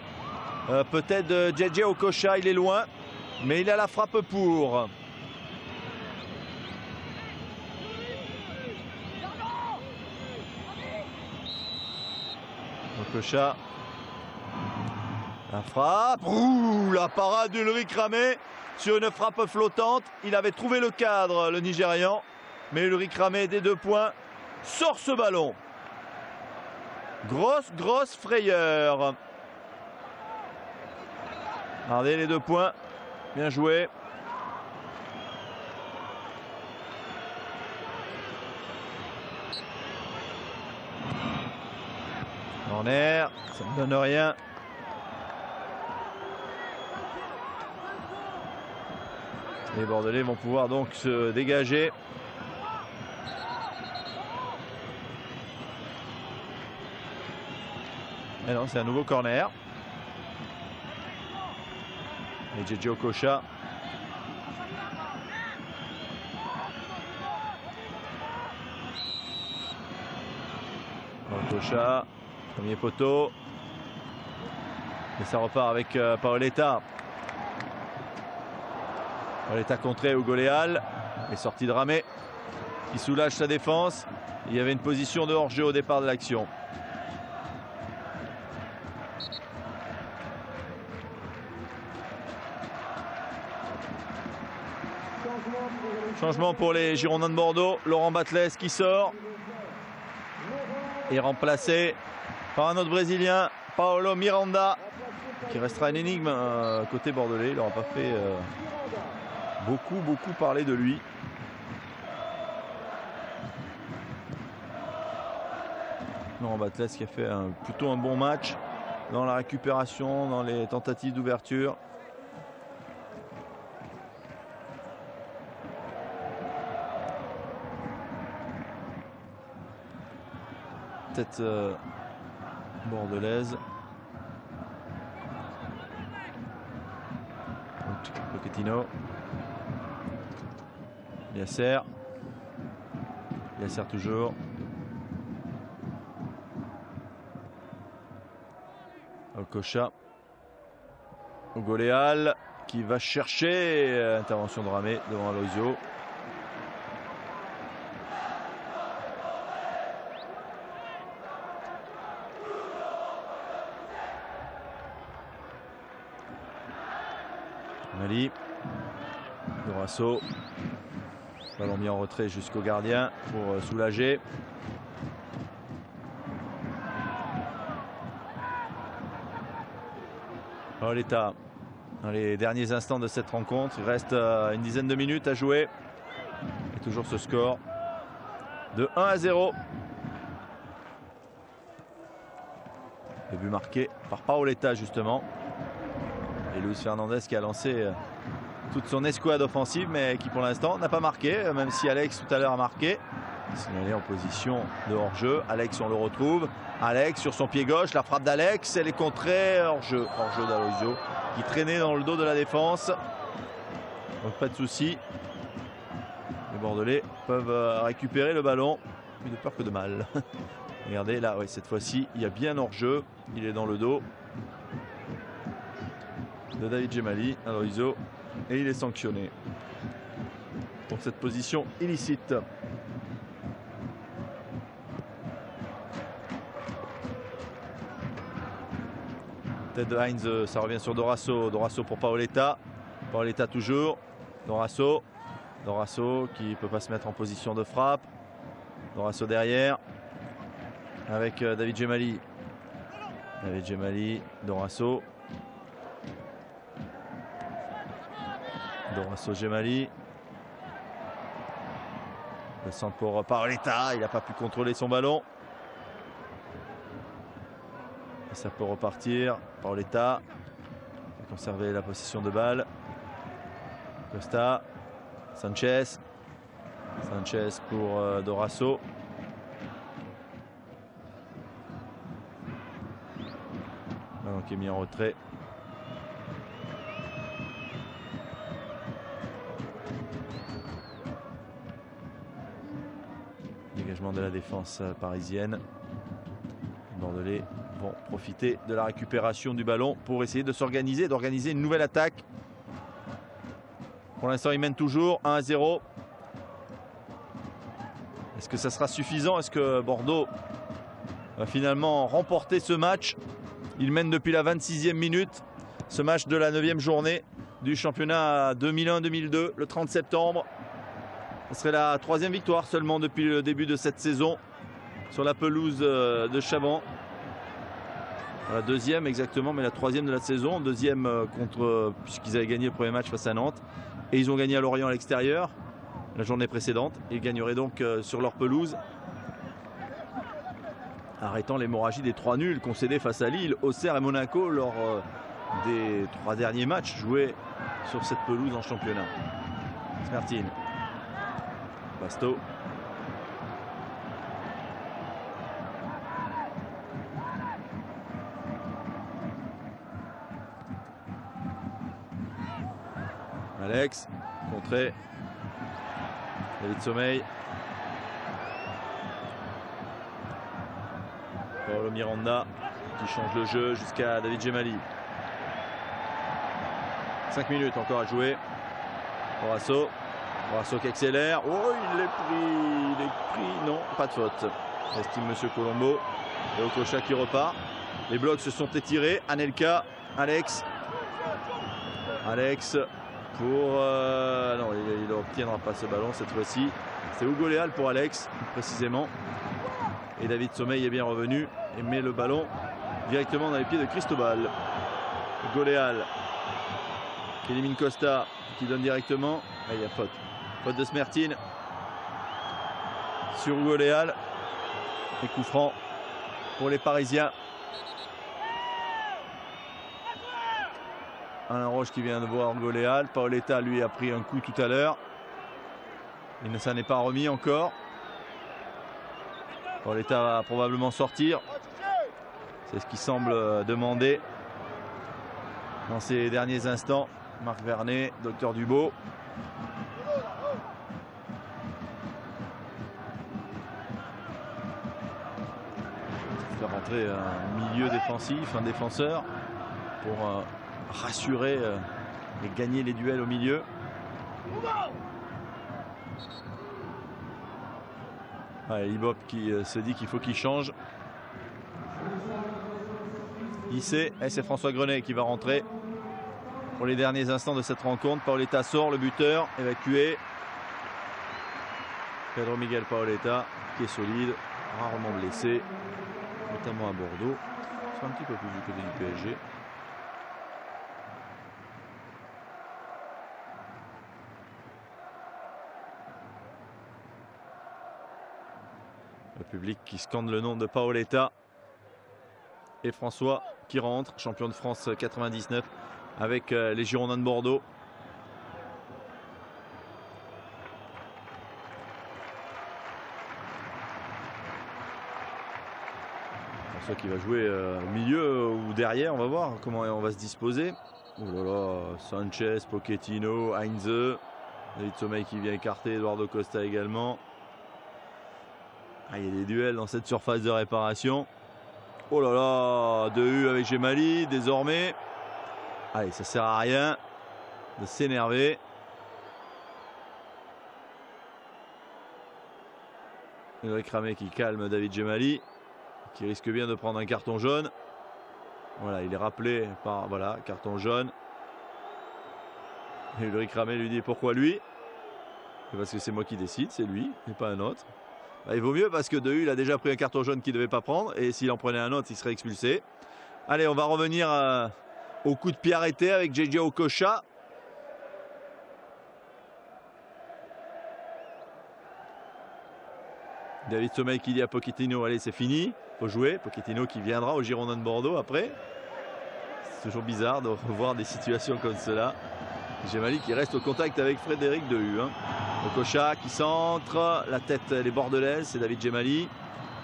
Peut-être JJ Okocha, il est loin, mais il a la frappe pour. Okocha. La frappe. Ouh, la parade d'Ulrich Ramé sur une frappe flottante. Il avait trouvé le cadre, le Nigérian, mais Ulrich Ramé des 2 points sort ce ballon. Grosse frayeur. Regardez les 2 points. Bien joué. En air. Ça ne donne rien. Les Bordelais vont pouvoir donc se dégager. Et non, c'est un nouveau corner. Et JJ Okocha. Okocha, premier poteau. Et ça repart avec Paoletta. Paoletta contré Hugo Léal. Et sortie de Ramé qui soulage sa défense. Il y avait une position de hors-jeu au départ de l'action. Changement pour les Girondins de Bordeaux. Laurent Batles qui sort. Et remplacé par un autre Brésilien, Paulo Miranda, qui restera une énigme côté bordelais. Il n'aura pas fait beaucoup parler de lui. Laurent Batles qui a fait plutôt un bon match dans la récupération, dans les tentatives d'ouverture. Tête bordelaise. Pochettino. Yasser. Yasser toujours. Okocha. Hugo Léal qui va chercher. Intervention de Ramé devant Aloisio. Mali, Dorasso, ballon mis en retrait jusqu'au gardien pour soulager. Paoletta dans les derniers instants de cette rencontre. Il reste une dizaine de minutes à jouer. Et toujours ce score de 1-0. Le but marqué par Paoletta justement. Et Luis Fernandez qui a lancé toute son escouade offensive, mais qui pour l'instant n'a pas marqué, même si Alex tout à l'heure a marqué. Signalé en position de hors-jeu. Alex, on le retrouve. Alex sur son pied gauche, la frappe d'Alex, elle est contrée, hors-jeu d'Aloisio qui traînait dans le dos de la défense. Donc pas de souci. Les Bordelais peuvent récupérer le ballon. Plus de peur que de mal. Regardez là, ouais, cette fois-ci, il y a bien hors-jeu. Il est dans le dos de David Djemali, Aloisio, et il est sanctionné pour cette position illicite. Tête de Heinz, ça revient sur Dorasso. Dorasso pour Paoletta. Paoletta toujours. Dorasso. Dorasso qui ne peut pas se mettre en position de frappe. Dorasso derrière. Avec David Djemali. David Djemali. Dorasso. Dorasso Djemali. Le centre pour Paoletta. Il n'a pas pu contrôler son ballon. Ça peut repartir. Paoletta conserver la possession de balle. Costa. Sanchez. Sanchez pour Dorasso. Ballon qui est mis en retrait. Dégagement de la défense parisienne. Les Bordelais vont profiter de la récupération du ballon pour essayer de s'organiser, d'organiser une nouvelle attaque. Pour l'instant, ils mènent toujours 1-0. Est-ce que ça sera suffisant? Est-ce que Bordeaux va finalement remporter ce match? Il mène depuis la 26e minute. Ce match de la 9e journée du championnat 2001-2002, le 30 septembre. Ce serait la 3e victoire seulement depuis le début de cette saison sur la pelouse de Chaban. La 2e exactement, mais la 3e de la saison. 2e puisqu'ils avaient gagné le premier match face à Nantes. Et ils ont gagné à Lorient à l'extérieur la journée précédente. Ils gagneraient donc sur leur pelouse, arrêtant l'hémorragie des 3 nuls concédés face à Lille, Auxerre et Monaco lors des 3 derniers matchs joués sur cette pelouse en championnat. Smertin. Basto. Alex, contré. David Sommeil. Paolo Miranda qui change le jeu jusqu'à David Djemali. 5 minutes encore à jouer. Dorasso. Dorasso qui accélère. Oh, il est pris. Non, pas de faute. Estime Monsieur Colombo. Et Okocha qui repart. Les blocs se sont étirés. Anelka, Alex. Alex pour... non, il n'obtiendra pas ce ballon cette fois-ci. C'est Hugo Léal pour Alex, plus précisément. Et David Sommeil est bien revenu et met le ballon directement dans les pieds de Cristobal. Hugo Léal qui élimine Costa, qui donne directement. Ah, il y a faute. Faute de Smertin sur Hugo Léal. Et coup franc pour les Parisiens. Alain Roche qui vient de voir Hugo Léal. Paoletta lui a pris un coup tout à l'heure. Il ne s'en est pas remis encore. Paoletta va probablement sortir. C'est ce qui semble demander dans ces derniers instants. Marc Vernet, Docteur Dubo. Faire rentrer un milieu défensif, un défenseur pour rassurer et gagner les duels au milieu. Ibop qui se dit qu'il faut qu'il change. Il sait, et c'est François Grenet qui va rentrer pour les derniers instants de cette rencontre. Paoletta sort, le buteur évacué. Pedro Miguel Paoletta qui est solide, rarement blessé, notamment à Bordeaux. C'est un petit peu plus du côté du PSG. Le public qui scande le nom de Paoletta. Et François qui rentre, champion de France 99 avec les Girondins de Bordeaux. soit qui va jouer au milieu ou derrière, on va voir comment on va se disposer. Oh là là, Sanchez, Pochettino, Heinze, David Sommeil qui vient écarter, Eduardo Costa également. Ah, il y a des duels dans cette surface de réparation. Oh là là, 2U avec Gemali désormais. Allez, ça sert à rien de s'énerver. Ulrich Ramé qui calme David Gemali, qui risque bien de prendre un carton jaune. Voilà, il est rappelé par carton jaune. Et Ulrich Ramé lui dit pourquoi lui? Parce que c'est moi qui décide, c'est lui et pas un autre. Bah, il vaut mieux parce que il a déjà pris un carton jaune qu'il ne devait pas prendre et s'il en prenait un autre, il serait expulsé. Allez, on va revenir au coup de pied arrêté avec JJ Okocha. David Sommeil qui dit à Pochettino, allez c'est fini, faut jouer. Pochettino qui viendra au Girondins de Bordeaux après. C'est toujours bizarre de revoir des situations comme cela. Gemali qui reste au contact avec Frédéric Dehu. Okocha qui centre, la tête elle est bordelaise, c'est David Gemali.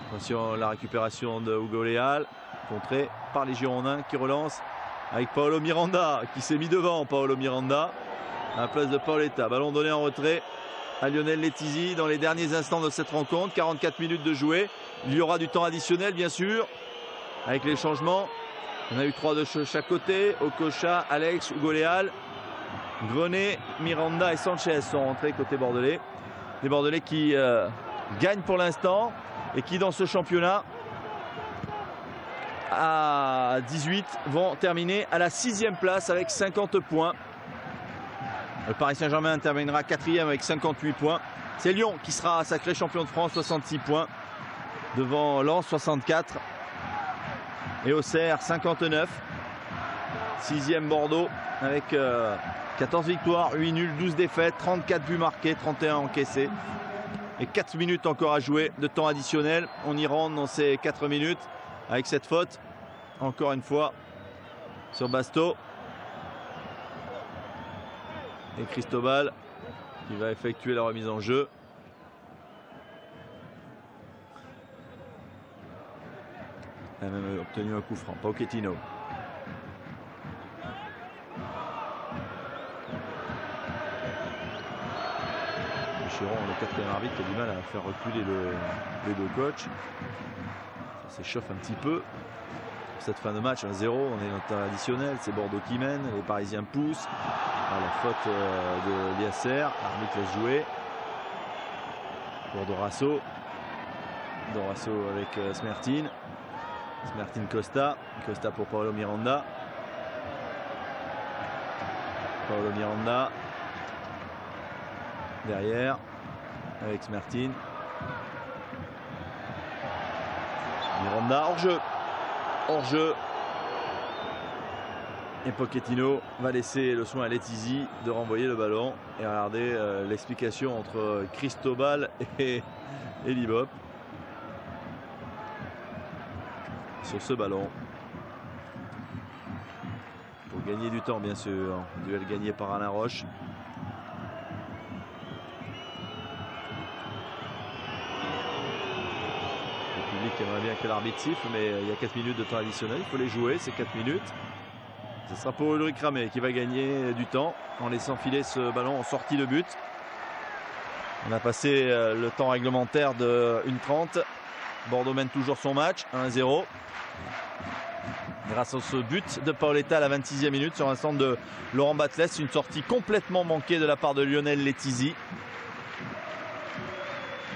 Attention, la récupération de Hugo Léal, contrée par les Girondins qui relancent avec Paolo Miranda qui s'est mis devant. Paolo Miranda à la place de Paoletta. Ballon donné en retrait à Lionel Letizzi dans les derniers instants de cette rencontre. 44 minutes de jouer. Il y aura du temps additionnel bien sûr avec les changements. On a eu 3 de chaque côté. Okocha, Alex, Hugo Léal. Grenet, Miranda et Sanchez sont rentrés côté bordelais. Les Bordelais qui gagnent pour l'instant et qui dans ce championnat à 18 vont terminer à la 6e place avec 50 points. Le Paris Saint-Germain terminera 4e avec 58 points. C'est Lyon qui sera sacré champion de France, 66 points. Devant Lens, 64. Et Auxerre, 59. 6e Bordeaux avec 14 victoires, 8 nuls, 12 défaites, 34 buts marqués, 31 encaissés. Et 4 minutes encore à jouer de temps additionnel. On y rentre dans ces 4 minutes avec cette faute. Encore une fois sur Basto. Et Cristobal qui va effectuer la remise en jeu. Il a même obtenu un coup franc. Pochettino. Chiron, le 4e arbitre, qui a du mal à faire reculer les deux coachs. Ça s'échauffe un petit peu. Cette fin de match, 1-0, on est dans le temps additionnel. C'est Bordeaux qui mène. Les Parisiens poussent. La faute de Liasser. L'arbitre laisse jouer. Pour Dorasso. Dorasso avec Smertin. Smertin Costa. Costa pour Paolo Miranda. Paolo Miranda. Derrière. Avec Smertin. Miranda hors-jeu. Hors-jeu. Et Pochettino va laisser le soin à Letizzi de renvoyer le ballon. Et regardez l'explication entre Cristobal et Libop sur ce ballon. Pour gagner du temps bien sûr. Duel gagné par Alain Roche. Le public aimerait bien que l'arbitre siffle, mais il y a 4 minutes de temps additionnel. Il faut les jouer, ces 4 minutes. Ce sera pour Ulrich Ramé qui va gagner du temps en laissant filer ce ballon en sortie de but. On a passé le temps réglementaire de 1:30. Bordeaux mène toujours son match, 1-0. Grâce à ce but de Paoletta à la 26e minute sur un centre de Laurent Batles. Une sortie complètement manquée de la part de Lionel Letizzi.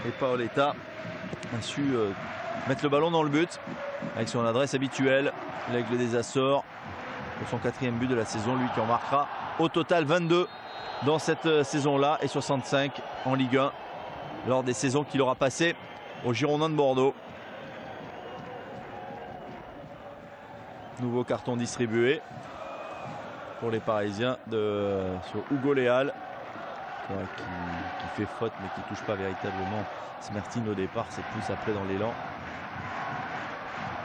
Et Paoletta a su mettre le ballon dans le but avec son adresse habituelle. L'Aigle des Açores. Pour son 4e but de la saison, lui qui en marquera au total 22 dans cette saison-là et 65 en Ligue 1 lors des saisons qu'il aura passées aux Girondins de Bordeaux. Nouveau carton distribué pour les Parisiens sur Hugo Léal qui fait faute mais qui ne touche pas véritablement Smertin au départ. C'est plus après dans l'élan.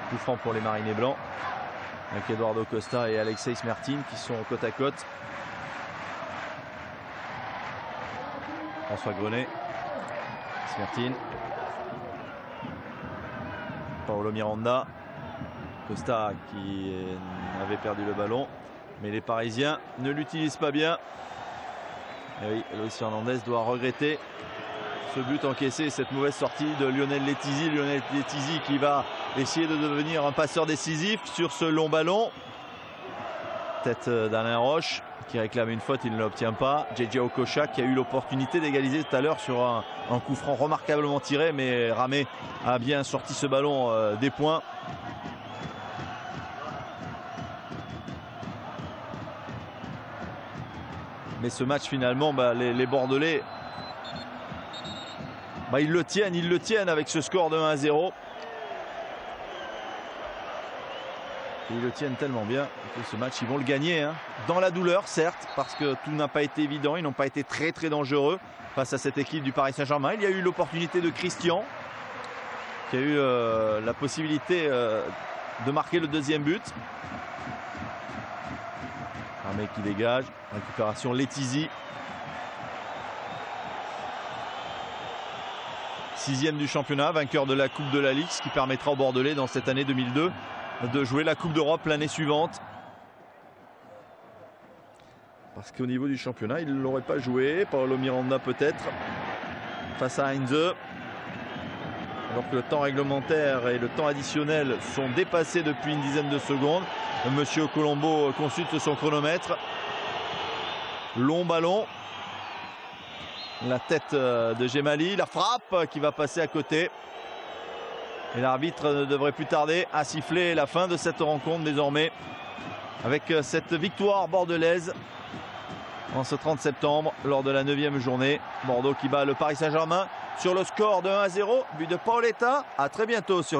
Coup franc pour les Marinés Blancs. Avec Eduardo Costa et Alexei Smertin qui sont côte à côte. François Grenet. Smertin. Paolo Miranda. Costa qui avait perdu le ballon, mais les Parisiens ne l'utilisent pas bien. Et oui, Loïs Fernandez doit regretter ce but encaissé, cette mauvaise sortie de Lionel Letizia. Lionel Letizia qui va essayer de devenir un passeur décisif sur ce long ballon. Tête d'Alain Roche qui réclame une faute, il ne l'obtient pas. JJ Okocha qui a eu l'opportunité d'égaliser tout à l'heure sur un coup franc remarquablement tiré, mais Ramé a bien sorti ce ballon des points. Mais ce match finalement, les Bordelais, ils le tiennent avec ce score de 1-0. Ils le tiennent tellement bien que ce match, ils vont le gagner. Dans la douleur, certes, parce que tout n'a pas été évident. Ils n'ont pas été très dangereux face à cette équipe du Paris Saint-Germain. Il y a eu l'opportunité de Christian, qui a eu la possibilité de marquer le deuxième but. Ramé qui dégage. Récupération Letizia. 6e du championnat, vainqueur de la Coupe de la Ligue, ce qui permettra aux Bordelais dans cette année 2002 de jouer la Coupe d'Europe l'année suivante. Parce qu'au niveau du championnat, il ne l'aurait pas joué. Paolo Miranda peut-être face à Heinze. Alors que le temps réglementaire et le temps additionnel sont dépassés depuis une dizaine de secondes. Monsieur Colombo consulte son chronomètre. Long ballon. La tête de Gemali, la frappe qui va passer à côté. Et l'arbitre ne devrait plus tarder à siffler la fin de cette rencontre désormais. Avec cette victoire bordelaise en ce 30 septembre lors de la 9e journée. Bordeaux qui bat le Paris Saint-Germain sur le score de 1-0. But de Paoletta. À très bientôt sur